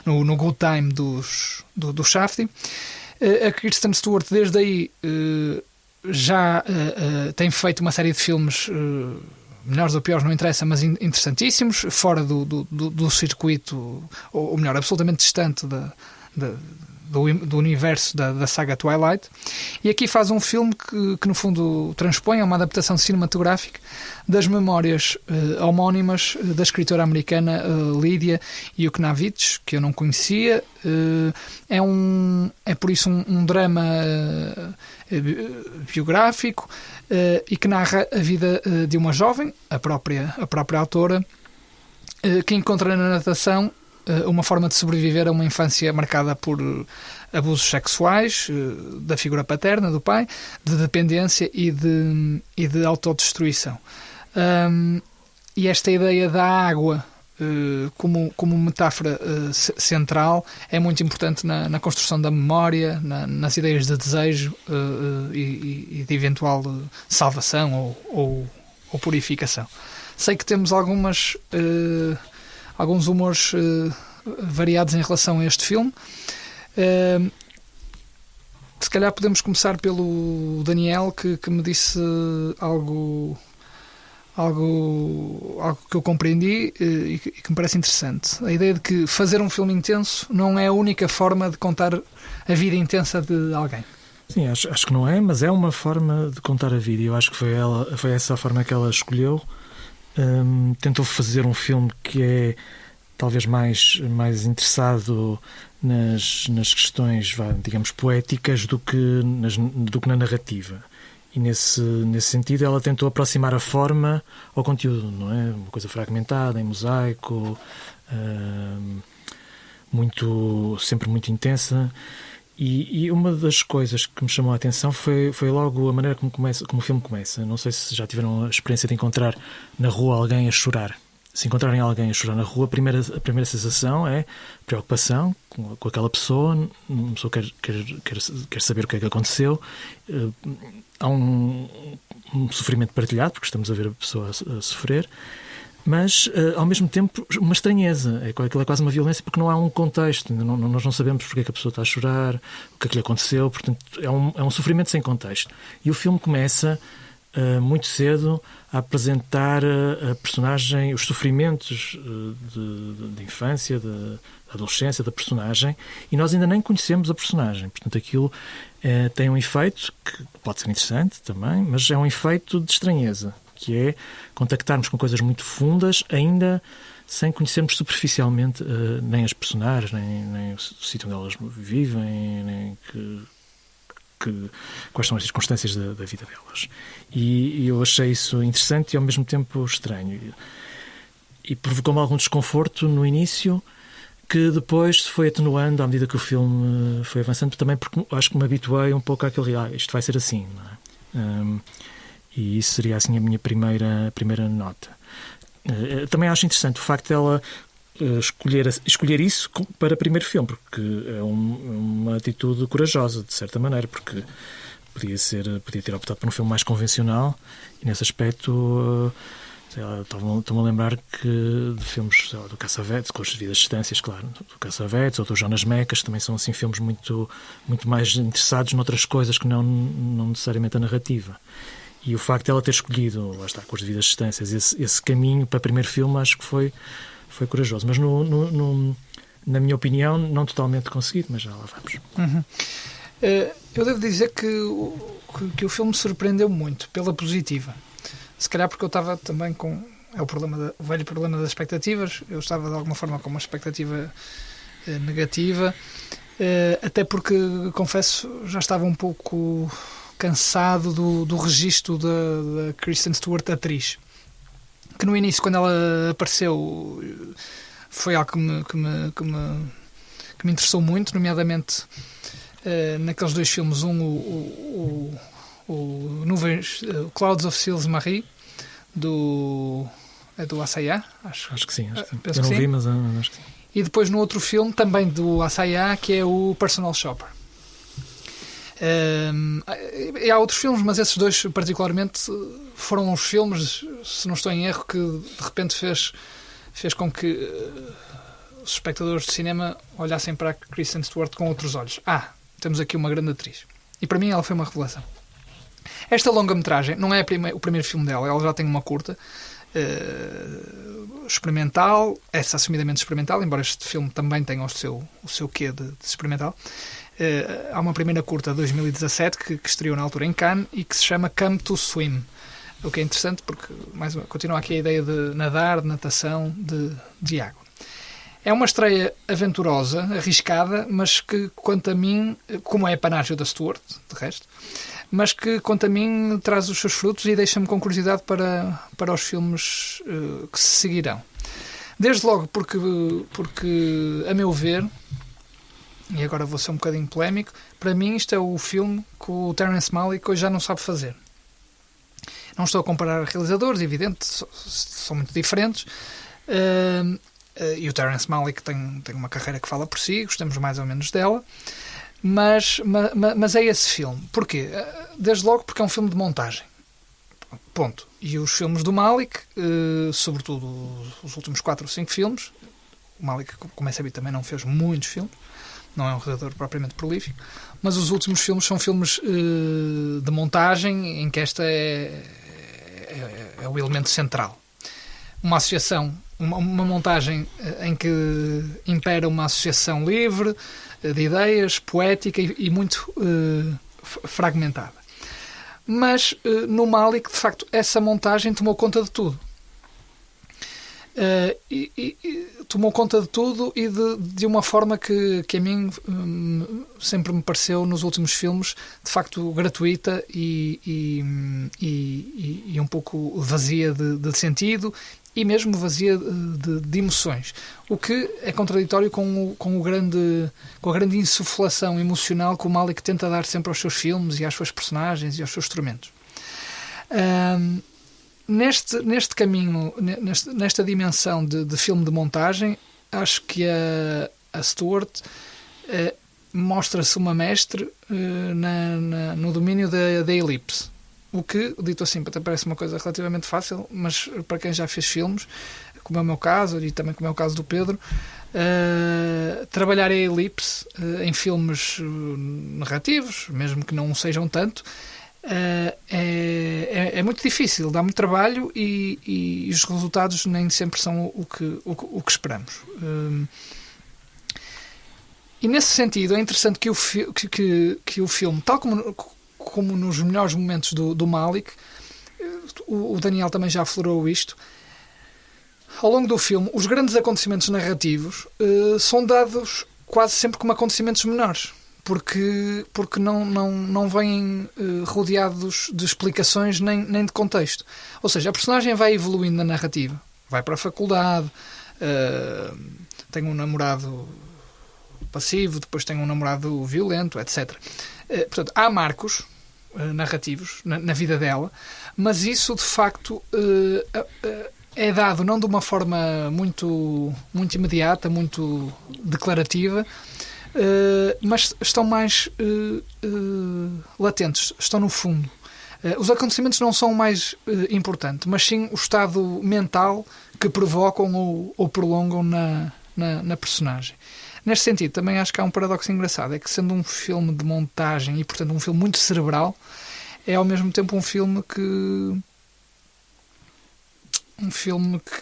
no Good Time do Shafty. A Kristen Stewart, desde aí, já tem feito uma série de filmes, melhores ou piores não interessa, mas interessantíssimos, fora do circuito, ou melhor, absolutamente distante do universo da saga Twilight. E aqui faz um filme que no fundo transpõe uma adaptação cinematográfica das memórias homónimas da escritora americana Lydia Yuknavitch, que eu não conhecia. É por isso um drama biográfico, e que narra a vida de uma jovem, a própria autora, que encontra na natação uma forma de sobreviver a uma infância marcada por abusos sexuais da figura paterna, do pai, de dependência e de autodestruição. E esta ideia da água como metáfora central é muito importante na construção da memória, nas ideias de desejo e de eventual salvação ou purificação. Sei que temos alguns humores variados em relação a este filme. Se calhar podemos começar pelo Daniel, que me disse algo que eu compreendi e que me parece interessante. A ideia de que fazer um filme intenso não é a única forma de contar a vida intensa de alguém. Sim, acho que não é, mas é uma forma de contar a vida. Eu acho que foi essa a forma que ela escolheu. Tentou fazer um filme que é talvez mais interessado nas questões, digamos, poéticas do que na narrativa. E nesse sentido ela tentou aproximar a forma ao conteúdo, não é? Uma coisa fragmentada, em mosaico, sempre muito intensa. E uma das coisas que me chamou a atenção foi logo a maneira como o filme começa. Não sei se já tiveram a experiência de encontrar na rua alguém a chorar. Se encontrarem alguém a chorar na rua, a primeira sensação é preocupação com aquela pessoa. Uma pessoa quer saber o que é que aconteceu. Há um sofrimento partilhado, porque estamos a ver a pessoa a sofrer, mas ao mesmo tempo uma estranheza. Aquilo é quase uma violência, porque não há um contexto. Nós não sabemos porque é que a pessoa está a chorar, o que é que lhe aconteceu. Portanto, é um sofrimento sem contexto. E o filme começa muito cedo a apresentar a personagem, os sofrimentos de infância, de adolescência da personagem, e nós ainda nem conhecemos a personagem. Portanto, aquilo tem um efeito que pode ser interessante também, mas é um efeito de estranheza, que é contactarmos com coisas muito fundas, ainda sem conhecermos superficialmente nem as personagens, nem o sítio onde elas vivem, nem quais são as circunstâncias da vida delas. E eu achei isso interessante e ao mesmo tempo estranho. E provocou-me algum desconforto no início, que depois se foi atenuando à medida que o filme foi avançando, também porque acho que me habituei um pouco àquele isto vai ser assim, não é? E isso seria assim a minha primeira nota. Também acho interessante o facto dela escolher isso para primeiro filme, porque é uma atitude corajosa, de certa maneira, porque podia ter optado por um filme mais convencional, e nesse aspecto estou-me a lembrar que de filmes do Cassavetes, com as devidas distâncias, claro, do Cassavetes ou do Jonas Mekas, também são assim filmes muito, muito mais interessados noutras coisas que não necessariamente a narrativa. E o facto de ela ter escolhido, lá está, com as devidas distâncias, esse caminho para primeiro filme, acho que foi corajoso, mas na minha opinião não totalmente conseguido, mas já lá vamos. Uhum. Eu devo dizer que o filme me surpreendeu muito pela positiva, se calhar porque eu estava também com o velho problema das expectativas. Eu estava de alguma forma com uma expectativa negativa, até porque, confesso, já estava um pouco cansado do registro da Kristen Stewart atriz, que no início, quando ela apareceu, foi algo que me interessou muito, nomeadamente naqueles 2 filmes, o Clouds of Sils Marie, do Assayas, Acho que sim. Penso Eu não que vi, sim. mas acho que sim. E depois no outro filme, também do Assayas, que é o Personal Shopper. E há outros filmes, mas esses 2 particularmente foram os filmes, se não estou em erro, que de repente fez com que os espectadores de cinema olhassem para a Kristen Stewart com outros olhos. Temos aqui uma grande atriz. E para mim ela foi uma revelação. Esta longa-metragem não é o primeiro filme dela, ela já tem uma curta experimental, essa assumidamente experimental, embora este filme também tenha o seu quê de experimental. Há uma primeira curta de 2017 que estreou na altura em Cannes e que se chama Come to Swim, o que é interessante porque continua aqui a ideia de nadar, de natação, de água. É uma estreia aventurosa, arriscada, mas que, quanto a mim, como é a panágio da Stewart, de resto, mas que, quanto a mim, traz os seus frutos e deixa-me com curiosidade para os filmes que se seguirão. Desde logo porque, a meu ver, e agora vou ser um bocadinho polémico, para mim isto é o filme que o Terrence Malick hoje já não sabe fazer. Não estou a comparar realizadores, evidente, são muito diferentes, e o Terrence Malick tem uma carreira que fala por si, gostamos mais ou menos dela, mas é esse filme. Porquê? Desde logo porque é um filme de montagem. Ponto. E os filmes do Malick, sobretudo os últimos 4 ou 5 filmes, o Malick, como é sabido, também não fez muitos filmes, não é um realizador propriamente prolífico, mas os últimos filmes são filmes de montagem em que esta é o elemento central. Uma associação, uma montagem em que impera uma associação livre de ideias, poética e muito fragmentada. Mas no Malick, de facto, essa montagem tomou conta de tudo. Tomou conta de tudo e de uma forma que a mim sempre me pareceu nos últimos filmes de facto gratuita e um pouco vazia de sentido e mesmo vazia de emoções, o que é contraditório com a grande insuflação emocional que o Malick tenta dar sempre aos seus filmes e às suas personagens e aos seus instrumentos. Neste caminho, nesta dimensão de filme de montagem, acho que a Stewart mostra-se uma mestre no domínio da elipse. O que, dito assim, até parece uma coisa relativamente fácil, mas para quem já fez filmes, como é o meu caso e também como é o caso do Pedro, trabalhar a elipse em filmes narrativos, mesmo que não sejam tanto, é muito difícil, dá muito trabalho e os resultados nem sempre são o que esperamos. E nesse sentido é interessante que o filme, tal como nos melhores momentos do Malick, o Daniel também já aflorou isto, ao longo do filme os grandes acontecimentos narrativos são dados quase sempre como acontecimentos menores, porque não vêm rodeados de explicações nem de contexto. Ou seja, a personagem vai evoluindo na narrativa, vai para a faculdade, tem um namorado passivo, depois tem um namorado violento, etc. Portanto, há marcos narrativos na vida dela, mas isso de facto é dado não de uma forma muito imediata, muito declarativa, mas estão mais latentes, estão no fundo. Os acontecimentos não são o mais importante, mas sim o estado mental que provocam ou prolongam na personagem. Neste sentido, também acho que há um paradoxo engraçado, é que sendo um filme de montagem e, portanto, um filme muito cerebral, é ao mesmo tempo um filme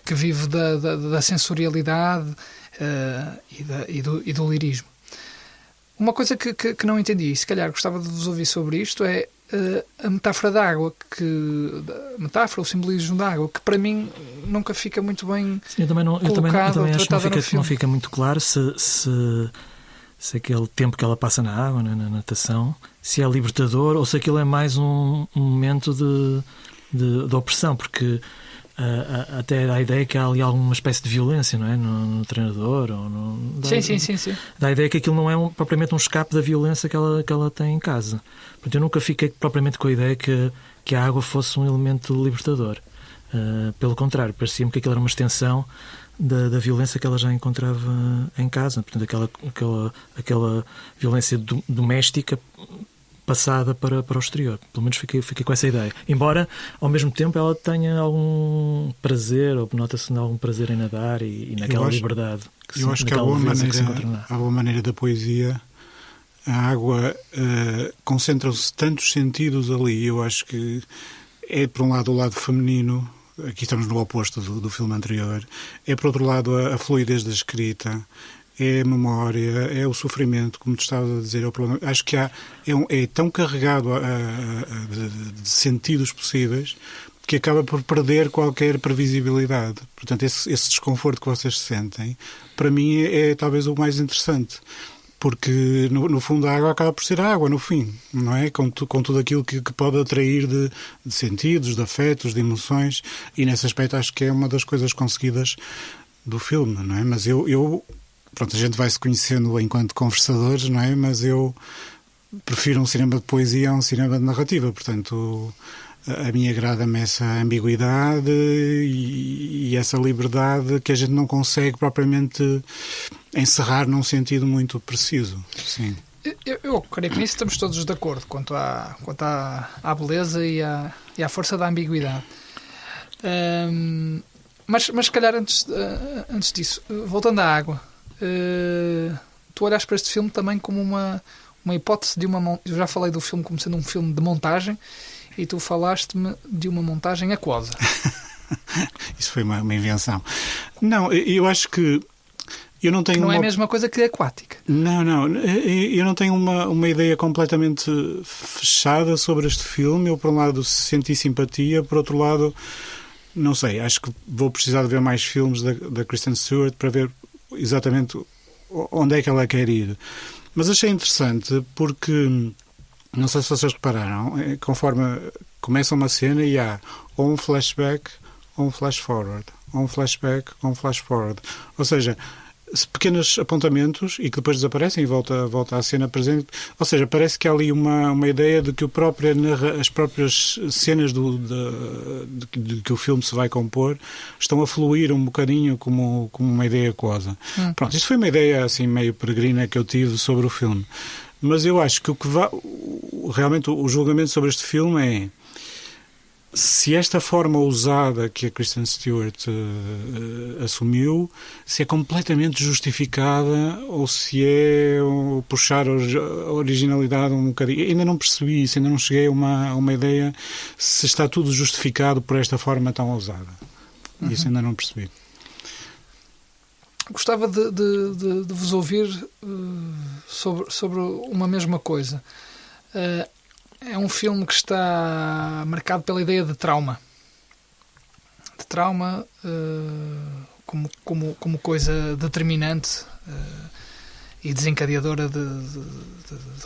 que vive da sensorialidade e do lirismo. Uma coisa que não entendi, e se calhar gostava de vos ouvir sobre isto, é a metáfora da água, a metáfora, o simbolismo da água, que para mim nunca fica muito bem. Sim, eu também acho que não fica muito claro se se aquele tempo que ela passa na água, na natação, se é libertador ou se aquilo é mais um momento de opressão, porque até dá a ideia que há ali alguma espécie de violência, não é? No treinador. Sim. Dá a ideia que aquilo não é propriamente um escape da violência que ela tem em casa. Portanto, eu nunca fiquei propriamente com a ideia que a água fosse um elemento libertador. Pelo contrário, parecia-me que aquilo era uma extensão da violência que ela já encontrava em casa. Portanto, aquela violência doméstica passada para o exterior. Pelo menos fiquei com essa ideia. Embora, ao mesmo tempo, ela tenha algum prazer, ou nota-se algum prazer em nadar e naquela liberdade. Eu acho que há boa maneira da poesia. A água concentram-se tantos sentidos ali. Eu acho que é, por um lado, o lado feminino. Aqui estamos no oposto do filme anterior. É, por outro lado, a fluidez da escrita. É a memória, é o sofrimento, como tu estavas a dizer. É o problema. Acho que é tão carregado de sentidos possíveis que acaba por perder qualquer previsibilidade. Portanto, esse desconforto que vocês sentem, para mim, é talvez o mais interessante. Porque, no fundo, a água acaba por ser a água, no fim, não é? Com tudo aquilo que pode atrair de sentidos, de afetos, de emoções. E, nesse aspecto, acho que é uma das coisas conseguidas do filme, não é? Mas pronto, a gente vai se conhecendo enquanto conversadores, não é? Mas eu prefiro um cinema de poesia a um cinema de narrativa. Portanto, a mim agrada-me essa ambiguidade e essa liberdade que a gente não consegue propriamente encerrar num sentido muito preciso. Sim. Eu creio que nisso estamos todos de acordo quanto à beleza e à força da ambiguidade. Mas se calhar antes disso, voltando à água, tu olhas para este filme também como uma hipótese de uma... Eu já falei do filme como sendo um filme de montagem e tu falaste-me de uma montagem aquosa. Isso foi uma invenção. Não, eu acho que eu não tenho... Não é a mesma coisa que aquática. Não. Eu não tenho uma ideia completamente fechada sobre este filme. Eu, por um lado, senti simpatia. Por outro lado, não sei. Acho que vou precisar de ver mais filmes da Kristen Stewart para ver exatamente onde é que ela quer ir. Mas achei interessante porque, não sei se vocês repararam, conforme começa uma cena e há ou um flashback ou um flash forward, ou um flashback ou um flash forward. Ou seja, pequenos apontamentos e que depois desaparecem e volta à cena presente. Ou seja, parece que há ali uma ideia de que as próprias cenas de que o filme se vai compor estão a fluir um bocadinho como uma ideia aquosa. Pronto, isto foi uma ideia assim meio peregrina que eu tive sobre o filme. Mas eu acho que realmente o julgamento sobre este filme é se esta forma ousada que a Kristen Stewart assumiu, se é completamente justificada ou se é puxar a originalidade um bocadinho. Ainda não percebi isso, ainda não cheguei a uma ideia se está tudo justificado por esta forma tão ousada. Isso ainda não percebi. Gostava de vos ouvir sobre uma mesma coisa. É um filme que está marcado pela ideia de trauma. De trauma como coisa determinante e desencadeadora de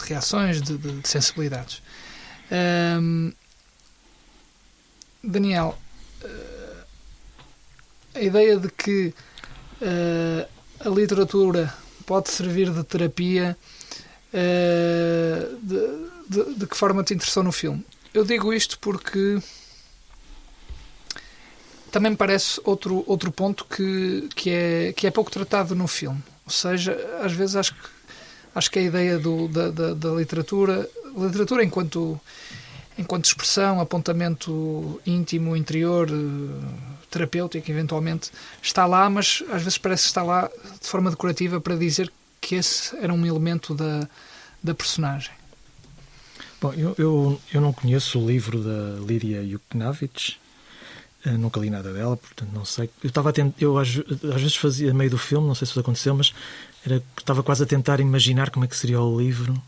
reações, de sensibilidades. Daniel, a ideia de que a literatura pode servir de terapia, de que forma te interessou no filme? Eu digo isto porque também me parece outro ponto que é pouco tratado no filme. Ou seja, às vezes acho que a ideia da literatura enquanto expressão, apontamento íntimo, interior, terapêutico, eventualmente, está lá, mas às vezes parece que está lá de forma decorativa para dizer que esse era um elemento da personagem. Bom, eu não conheço o livro da Lídia Yuknavitch, nunca li nada dela, portanto não sei. Eu às vezes fazia meio do filme, não sei se isso aconteceu, mas estava quase a tentar imaginar como é que seria o livro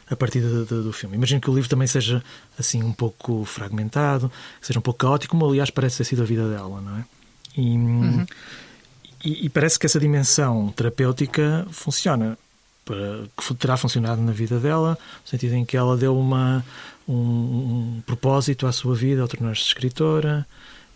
a partir do filme. Imagino que o livro também seja assim um pouco fragmentado, seja um pouco caótico, como aliás parece ter sido a vida dela, não é? E parece que essa dimensão terapêutica funciona. que terá funcionado na vida dela, no sentido em que ela deu um propósito à sua vida ao tornar-se escritora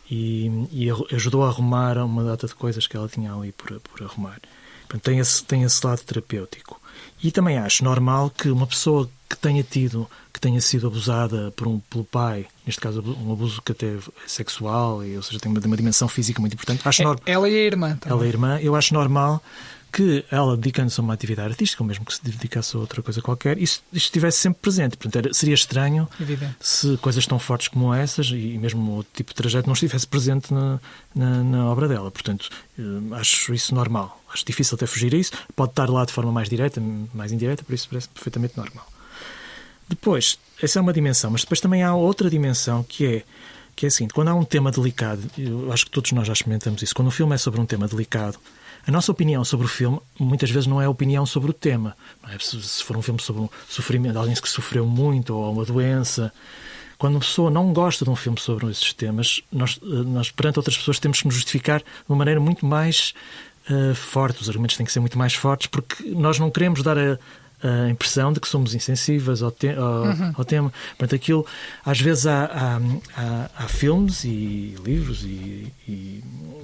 e ajudou a arrumar uma data de coisas que ela tinha ali por arrumar. Portanto, tem esse lado terapêutico. E também acho normal que uma pessoa que tenha sido abusada pelo pai, neste caso um abuso que até é sexual, ou seja, tem uma dimensão física muito importante. Ela e a irmã também. Ela e a irmã, eu acho normal que ela, dedicando-se a uma atividade artística, ou mesmo que se dedicasse a outra coisa qualquer, isso estivesse sempre presente. Portanto, seria estranho se coisas tão fortes como essas, e mesmo outro tipo de trajeto, não estivesse presente na obra dela. Portanto, acho isso normal. Acho difícil até fugir a isso. Pode estar lá de forma mais direta, mais indireta, por isso parece perfeitamente normal. Depois, essa é uma dimensão, mas depois também há outra dimensão que é a seguinte: quando há um tema delicado, eu acho que todos nós já experimentamos isso, quando um filme é sobre um tema delicado, a nossa opinião sobre o filme muitas vezes não é a opinião sobre o tema. Não é? Se for um filme sobre um sofrimento de alguém que sofreu muito ou uma doença, quando uma pessoa não gosta de um filme sobre esses temas, nós perante outras pessoas temos que nos justificar de uma maneira muito mais forte. Os argumentos têm que ser muito mais fortes, porque nós não queremos dar a impressão de que somos insensíveis ao tema. Portanto, aquilo, às vezes há filmes e livros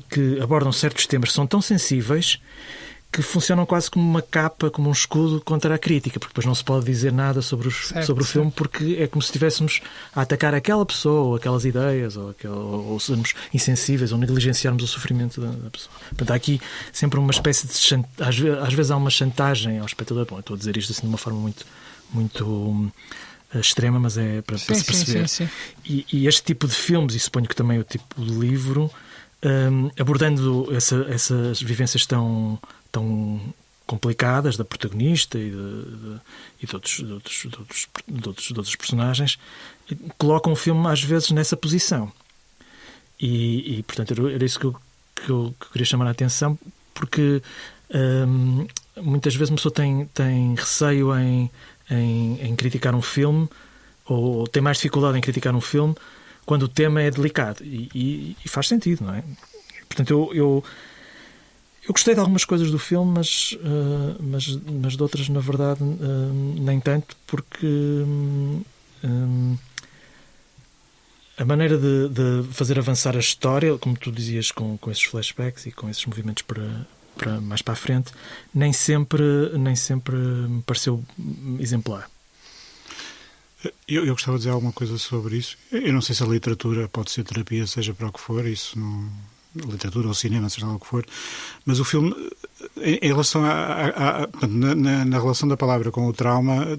que abordam certos temas que são tão sensíveis que funcionam quase como uma capa, como um escudo contra a crítica, porque depois não se pode dizer nada sobre o filme, porque é como se estivéssemos a atacar aquela pessoa, ou aquelas ideias, ou sermos insensíveis, ou negligenciarmos o sofrimento da pessoa. Portanto, há aqui sempre uma espécie de às vezes há uma chantagem ao espectador. Bom, eu estou a dizer isto assim de uma forma muito extrema, mas é para se perceber. Sim. E este tipo de filmes, e suponho que também o tipo de livro, abordando essas vivências tão complicadas da protagonista e de outros personagens, colocam o filme às vezes nessa posição. E portanto, era isso que eu queria chamar a atenção, porque muitas vezes uma pessoa tem receio em criticar um filme, ou tem mais dificuldade em criticar um filme quando o tema é delicado. E faz sentido, não é? Portanto, eu gostei de algumas coisas do filme, mas de outras, na verdade, nem tanto, porque a maneira de fazer avançar a história, como tu dizias, com esses flashbacks e com esses movimentos para mais para a frente, nem sempre me pareceu exemplar. Eu gostava de dizer alguma coisa sobre isso. Eu não sei se a literatura pode ser terapia, seja para o que for, isso não... literatura ou cinema, seja lá o que for, mas o filme, em relação na relação da palavra com o trauma,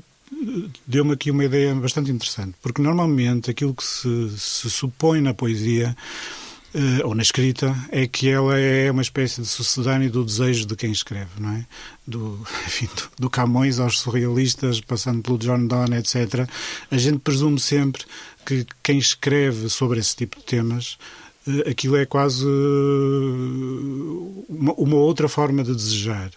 deu-me aqui uma ideia bastante interessante, porque normalmente aquilo que se supõe na poesia ou na escrita é que ela é uma espécie de sucedâneo do desejo de quem escreve, não é? Do Camões aos surrealistas, passando pelo John Donne, etc. A gente presume sempre que quem escreve sobre esse tipo de temas, aquilo é quase uma outra forma de desejar.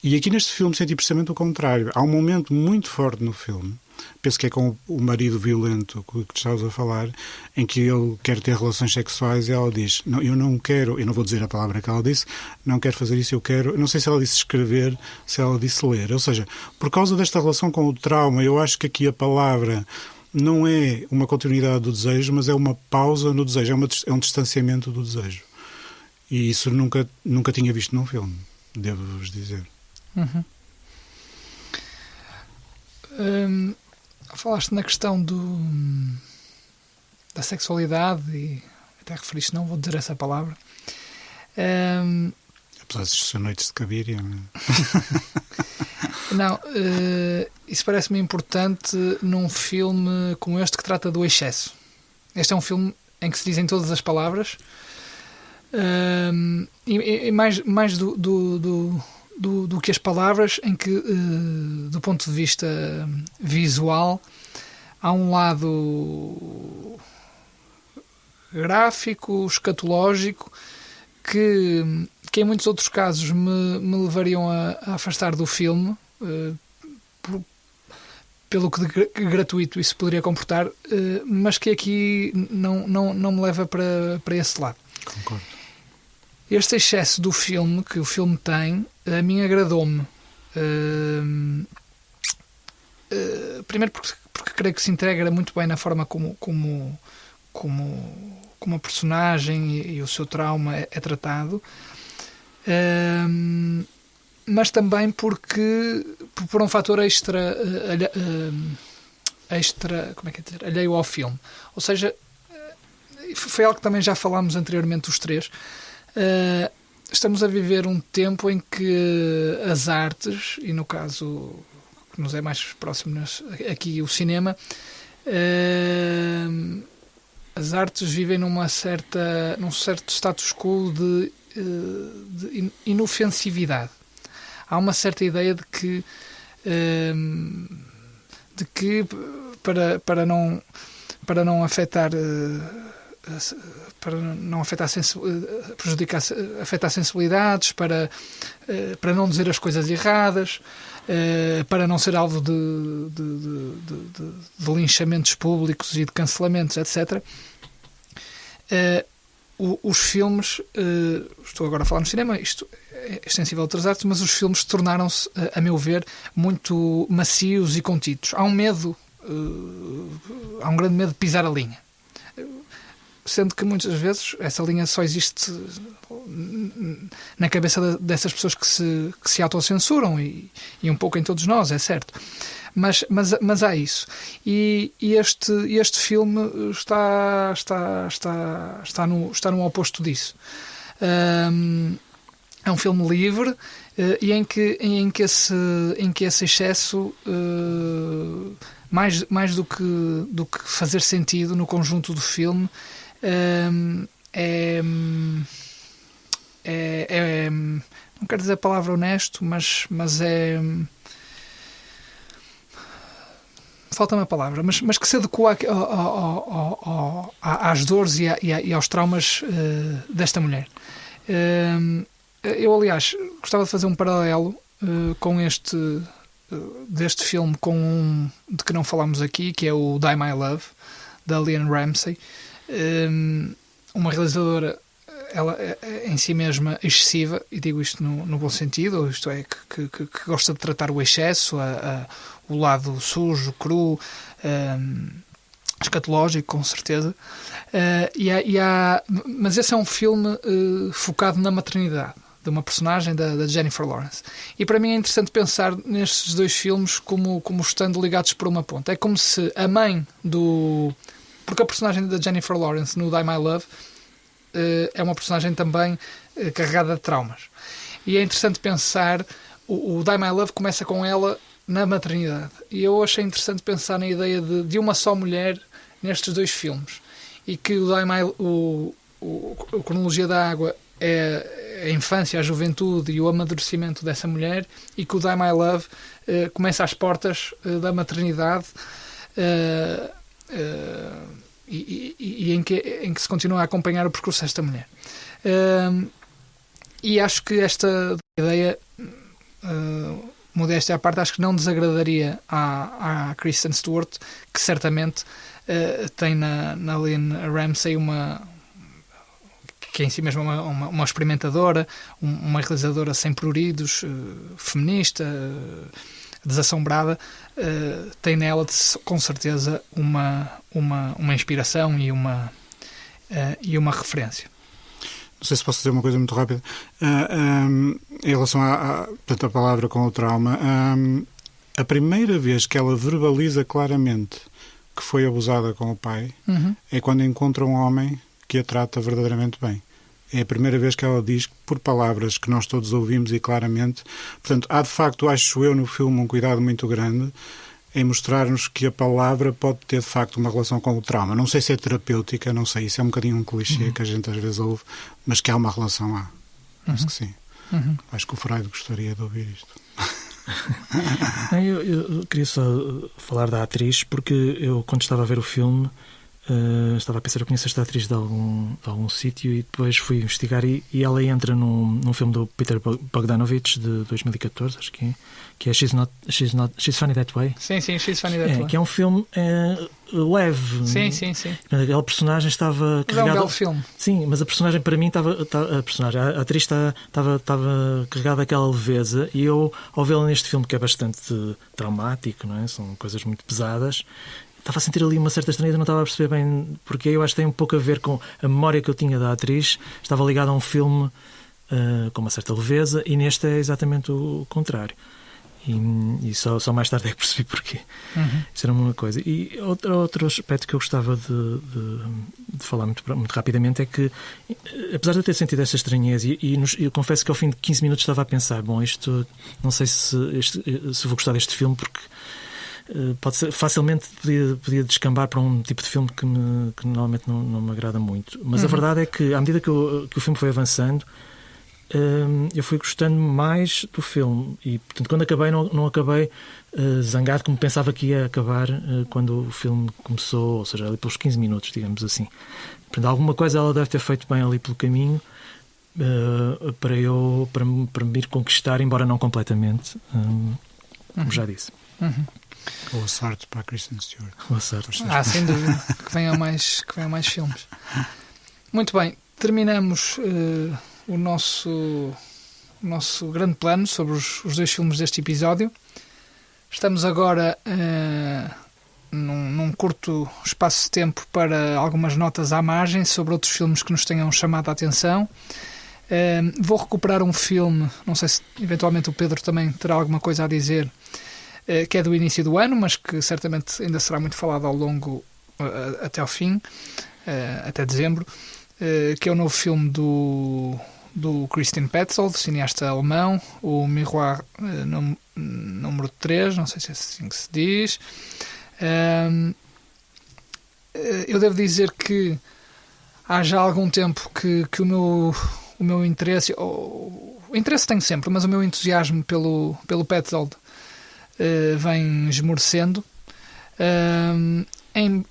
E aqui neste filme senti precisamente o contrário. Há um momento muito forte no filme, penso que é com o marido violento que estavas a falar, em que ele quer ter relações sexuais e ela diz: não, eu não quero, eu não vou dizer a palavra que ela disse, não quero fazer isso, eu quero, não sei se ela disse escrever, se ela disse ler. Ou seja, por causa desta relação com o trauma, eu acho que aqui a palavra não é uma continuidade do desejo, mas é uma pausa no desejo, é um distanciamento do desejo. E isso nunca tinha visto num filme, devo-vos dizer. Falaste na questão da sexualidade e até referiste, não vou dizer essa palavra. Apesar de ser noites de cabiria. Não, isso parece-me importante num filme como este que trata do excesso. Este é um filme em que se dizem todas as palavras, e mais do que as palavras, em que do ponto de vista visual há um lado gráfico, escatológico, que em muitos outros casos me levariam a afastar do filme, pelo que de gratuito isso poderia comportar, mas que aqui não me leva para esse lado. Concordo. Este excesso do filme, que o filme tem, a mim agradou-me. Primeiro porque creio que se integra muito bem na forma como a personagem e o seu trauma é tratado, mas também porque por um fator extra como é que é dizer, alheio ao filme. Ou seja, foi algo que também já falámos anteriormente os três. Estamos a viver um tempo em que as artes, e no caso que nos é mais próximo aqui o cinema, as artes vivem num certo status quo de inofensividade. Há uma certa ideia de que para não afetar afetar sensibilidades, para não dizer as coisas erradas, para não ser alvo de linchamentos públicos e de cancelamentos, etc. Os filmes, estou agora a falar no cinema, isto é extensível a outras artes, mas os filmes tornaram-se, a meu ver, muito macios e contidos. Há um grande medo de pisar a linha. Sendo que muitas vezes essa linha só existe na cabeça dessas pessoas que se autocensuram e um pouco em todos nós, é certo. Mas há isso. E este filme está no oposto disso. É um filme livre e em que esse excesso, mais do que fazer sentido no conjunto do filme, não quero dizer a palavra honesto, mas é, falta-me a palavra, mas que se adequa às dores e aos traumas desta mulher. Eu, aliás, gostava de fazer um paralelo com deste filme com um de que não falámos aqui, que é o Die My Love, da Leanne Ramsey. Uma realizadora, ela é em si mesma excessiva, e digo isto no bom sentido, isto é, que gosta de tratar o excesso, o lado sujo, cru, escatológico, com certeza. Mas esse é um filme focado na maternidade de uma personagem da Jennifer Lawrence. E para mim é interessante pensar nestes dois filmes como estando ligados por uma ponta. É como se a mãe porque a personagem da Jennifer Lawrence no Die My Love é uma personagem também carregada de traumas. E é interessante pensar, o Die My Love começa com ela na maternidade. E eu achei interessante pensar na ideia de uma só mulher nestes dois filmes. E que o Cronologia da Água é a infância, a juventude e o amadurecimento dessa mulher, e que o Die My Love começa às portas da maternidade, e em que se continua a acompanhar o percurso desta mulher. E acho que esta ideia, modéstia à parte, acho que não desagradaria à Kristen Stewart, que certamente tem na Leanne Ramsey que é em si mesma uma experimentadora, uma realizadora sem pruridos, feminista, desassombrada, tem nela com certeza uma inspiração e uma referência. Não sei se posso dizer uma coisa muito rápida. Em relação à palavra com o trauma, a primeira vez que ela verbaliza claramente que foi abusada com o pai é quando encontra um homem que a trata verdadeiramente bem. É a primeira vez que ela diz, por palavras que nós todos ouvimos e claramente. Portanto, há de facto, acho eu, no filme um cuidado muito grande em mostrar-nos que a palavra pode ter de facto uma relação com o trauma. Não sei se é terapêutica, não sei, isso é um bocadinho um clichê que a gente às vezes ouve, mas que há uma relação, há. Acho que sim. Acho que o Freud gostaria de ouvir isto. Eu queria só falar da atriz, porque eu, quando estava a ver o filme, Estava a pensar, eu conheço esta atriz de algum sítio, e depois fui investigar, e ela entra num filme do Peter Bogdanovich de 2014, acho que é She's Funny That Way. Sim, She's Funny That Way. Que é um filme leve. Sim. Aquela personagem estava carregada. É um belo filme. Sim, mas a personagem, para mim, a atriz estava carregada daquela leveza, e eu, ao vê-la neste filme, que é bastante traumático, não é? São coisas muito pesadas, estava a sentir ali uma certa estranheza, não estava a perceber bem porque. Eu acho que tem um pouco a ver com a memória que eu tinha da atriz. Estava ligada a um filme com uma certa leveza, e neste é exatamente o contrário. E só mais tarde é que percebi porquê. Isso era uma coisa. E outro aspecto que eu gostava de falar muito rapidamente é que, apesar de eu ter sentido esta estranheza, eu confesso que ao fim de 15 minutos estava a pensar, bom, isto não sei se vou gostar deste filme, porque pode ser, facilmente podia descambar para um tipo de filme que normalmente não me agrada muito. Mas a verdade é que, à medida que o filme foi avançando, eu fui gostando mais do filme, e portanto, quando acabei, não acabei zangado como pensava que ia acabar quando o filme começou, ou seja, ali pelos 15 minutos, digamos assim. Portanto, alguma coisa ela deve ter feito bem ali pelo caminho, para me ir conquistar, embora não completamente, como já disse. Boa sorte para a Kristen Stewart. Boa sorte. Sem dúvida. Que venham mais filmes. Muito bem, terminamos o nosso grande plano sobre os 2 filmes deste episódio. Estamos agora num curto espaço de tempo para algumas notas à margem sobre outros filmes que nos tenham chamado a atenção. Vou recuperar um filme, não sei se eventualmente o Pedro também terá alguma coisa a dizer, que é do início do ano, mas que certamente ainda será muito falado ao longo, até ao fim, até dezembro, que é o novo filme do Christian Petzold, cineasta alemão, o Miroir número 3, não sei se é assim que se diz. Eu devo dizer que há já algum tempo que o meu interesse, o interesse tenho sempre, mas o meu entusiasmo pelo Petzold vem esmorecendo,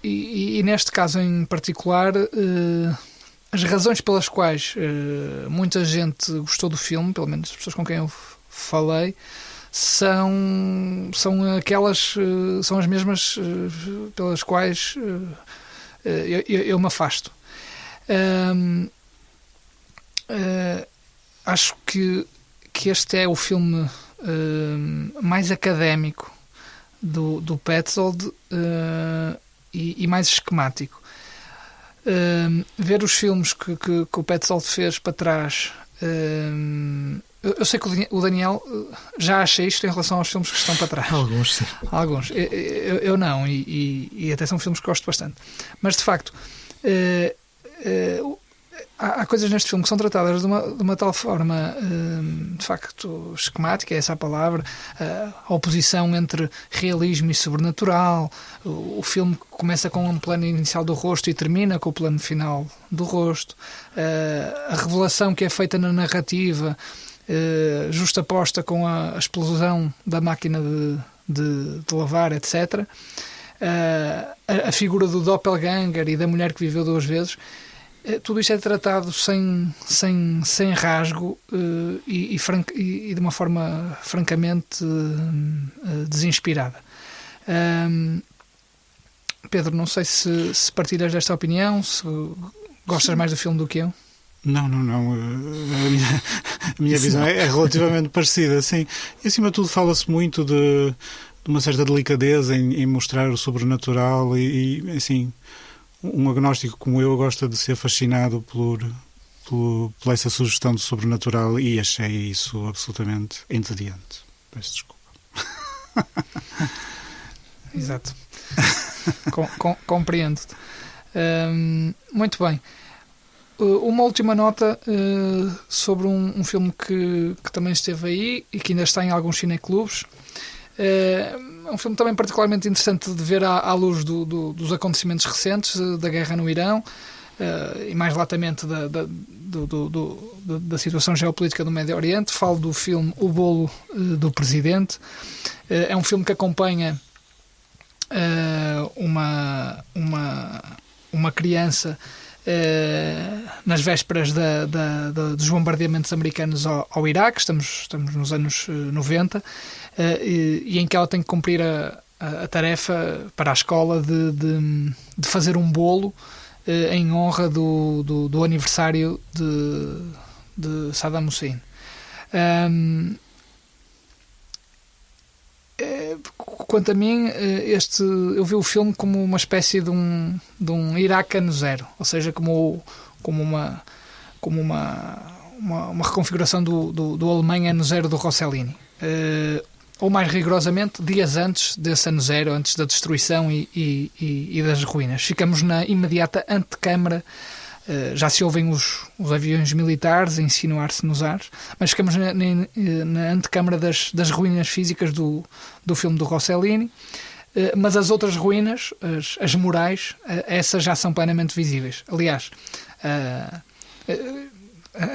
e neste caso em particular, as razões pelas quais muita gente gostou do filme, pelo menos as pessoas com quem eu falei, são as mesmas pelas quais eu me afasto. Acho que este é o filme mais académico do Petzold, e mais esquemático. Ver os filmes que o Petzold fez para trás, eu sei que o Daniel já acha isto em relação aos filmes que estão para trás. Alguns, sim. Alguns. Eu não, e até são filmes que gosto bastante. Mas, de facto, há coisas neste filme que são tratadas de uma tal forma, de facto, esquemática, é essa a palavra, a oposição entre realismo e sobrenatural. O filme começa com um plano inicial do rosto e termina com o plano final do rosto. A revelação que é feita na narrativa, justaposta com a explosão da máquina de lavar, etc. A figura do doppelganger e da mulher que viveu 2 vezes. Tudo isto é tratado sem rasgo, e de uma forma francamente desinspirada. Pedro, não sei se partilhas desta opinião, se gostas mais do filme do que eu. Não. A minha visão é relativamente parecida, sim. E, acima de tudo, fala-se muito de uma certa delicadeza em mostrar o sobrenatural, e assim, um agnóstico como eu gosta de ser fascinado por essa sugestão do sobrenatural, e achei isso absolutamente entediante. Peço desculpa. Exato. Compreendo-te. Muito bem. Uma última nota sobre um filme que também esteve aí e que ainda está em alguns cineclubes. É um filme também particularmente interessante de ver à luz dos acontecimentos recentes da guerra no Irão, e mais latamente da situação geopolítica do Médio Oriente. Falo do filme O Bolo do Presidente. É um filme que acompanha uma criança nas vésperas dos bombardeamentos americanos ao Iraque. Estamos nos anos 90, e em que ela tem que cumprir a tarefa para a escola de fazer um bolo em honra do aniversário de Saddam Hussein. Quanto a mim, eu vi o filme como uma espécie de um Iraque ano zero, ou seja, como uma reconfiguração do Alemanha ano zero do Rossellini, ou mais rigorosamente dias antes desse ano zero, antes da destruição e das ruínas. Ficamos na imediata antecâmara. Já se ouvem os aviões militares a insinuar-se nos ares, mas ficamos na antecâmara das ruínas físicas do filme do Rossellini, mas as outras ruínas, as morais, essas já são plenamente visíveis. Aliás,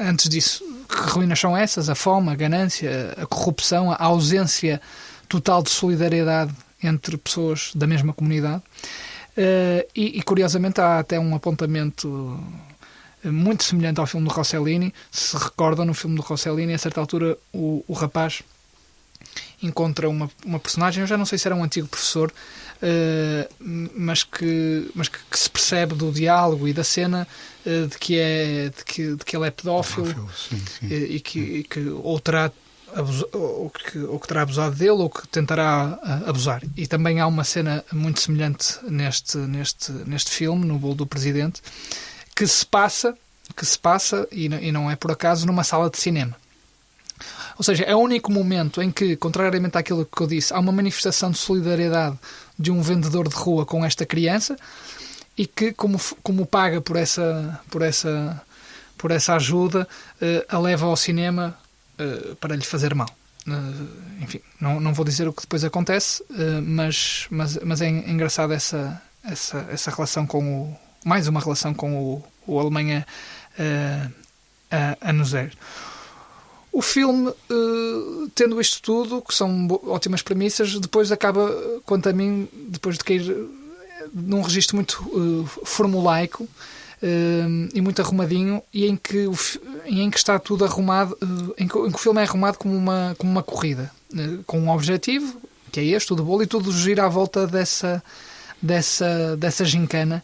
antes disso, que ruínas são essas? A fome, a ganância, a corrupção, a ausência total de solidariedade entre pessoas da mesma comunidade. E curiosamente há até um apontamento muito semelhante ao filme do Rossellini. Se recordam, no filme do Rossellini, a certa altura o rapaz encontra uma personagem, eu já não sei se era um antigo professor, mas que se percebe do diálogo e da cena de que ele é pedófilo, sim. E que ou terá terá abusado dele ou que tentará abusar. E também há uma cena muito semelhante neste filme, no Bolo do Presidente, que se passa, e não é por acaso, numa sala de cinema. Ou seja, é o único momento em que, contrariamente àquilo que eu disse, há uma manifestação de solidariedade de um vendedor de rua com esta criança, e que, como paga por essa ajuda, a leva ao cinema para lhe fazer mal. Enfim, não vou dizer o que depois acontece, mas é engraçado essa relação mais uma relação com o Alemanha ano zero. O filme, tendo isto tudo, que são ótimas premissas, depois acaba, quanto a mim, depois de cair num registro muito formulaico e muito arrumadinho, e em que está tudo arrumado, em que o filme é arrumado como uma corrida, com um objetivo, que é este, o do bolo, e tudo gira à volta dessa gincana,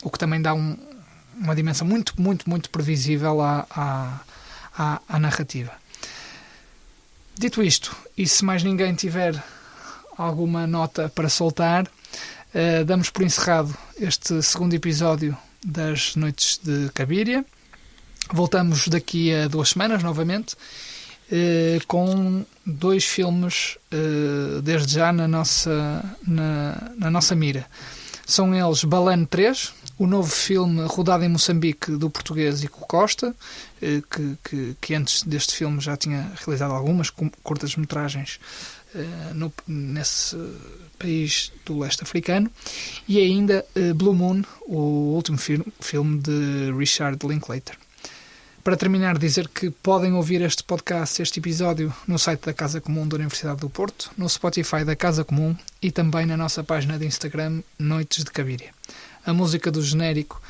o que também dá uma dimensão muito, muito, muito previsível à narrativa. Dito isto, e se mais ninguém tiver alguma nota para soltar, damos por encerrado este segundo episódio das Noites de Cabiria. Voltamos daqui a 2 semanas novamente, com 2 filmes desde já na nossa mira. São eles Balane 3, o novo filme rodado em Moçambique do português Ico Costa, que antes deste filme já tinha realizado algumas curtas-metragens nesse país do leste africano, e ainda Blue Moon, o último filme de Richard Linklater. Para terminar, dizer que podem ouvir este podcast, este episódio, no site da Casa Comum da Universidade do Porto, no Spotify da Casa Comum e também na nossa página de Instagram, Noites de Cabiria. A música do genérico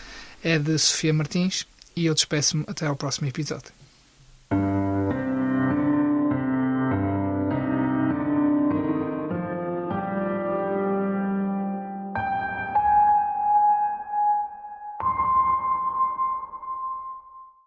é de Sofia Martins e eu despeço-me até ao próximo episódio.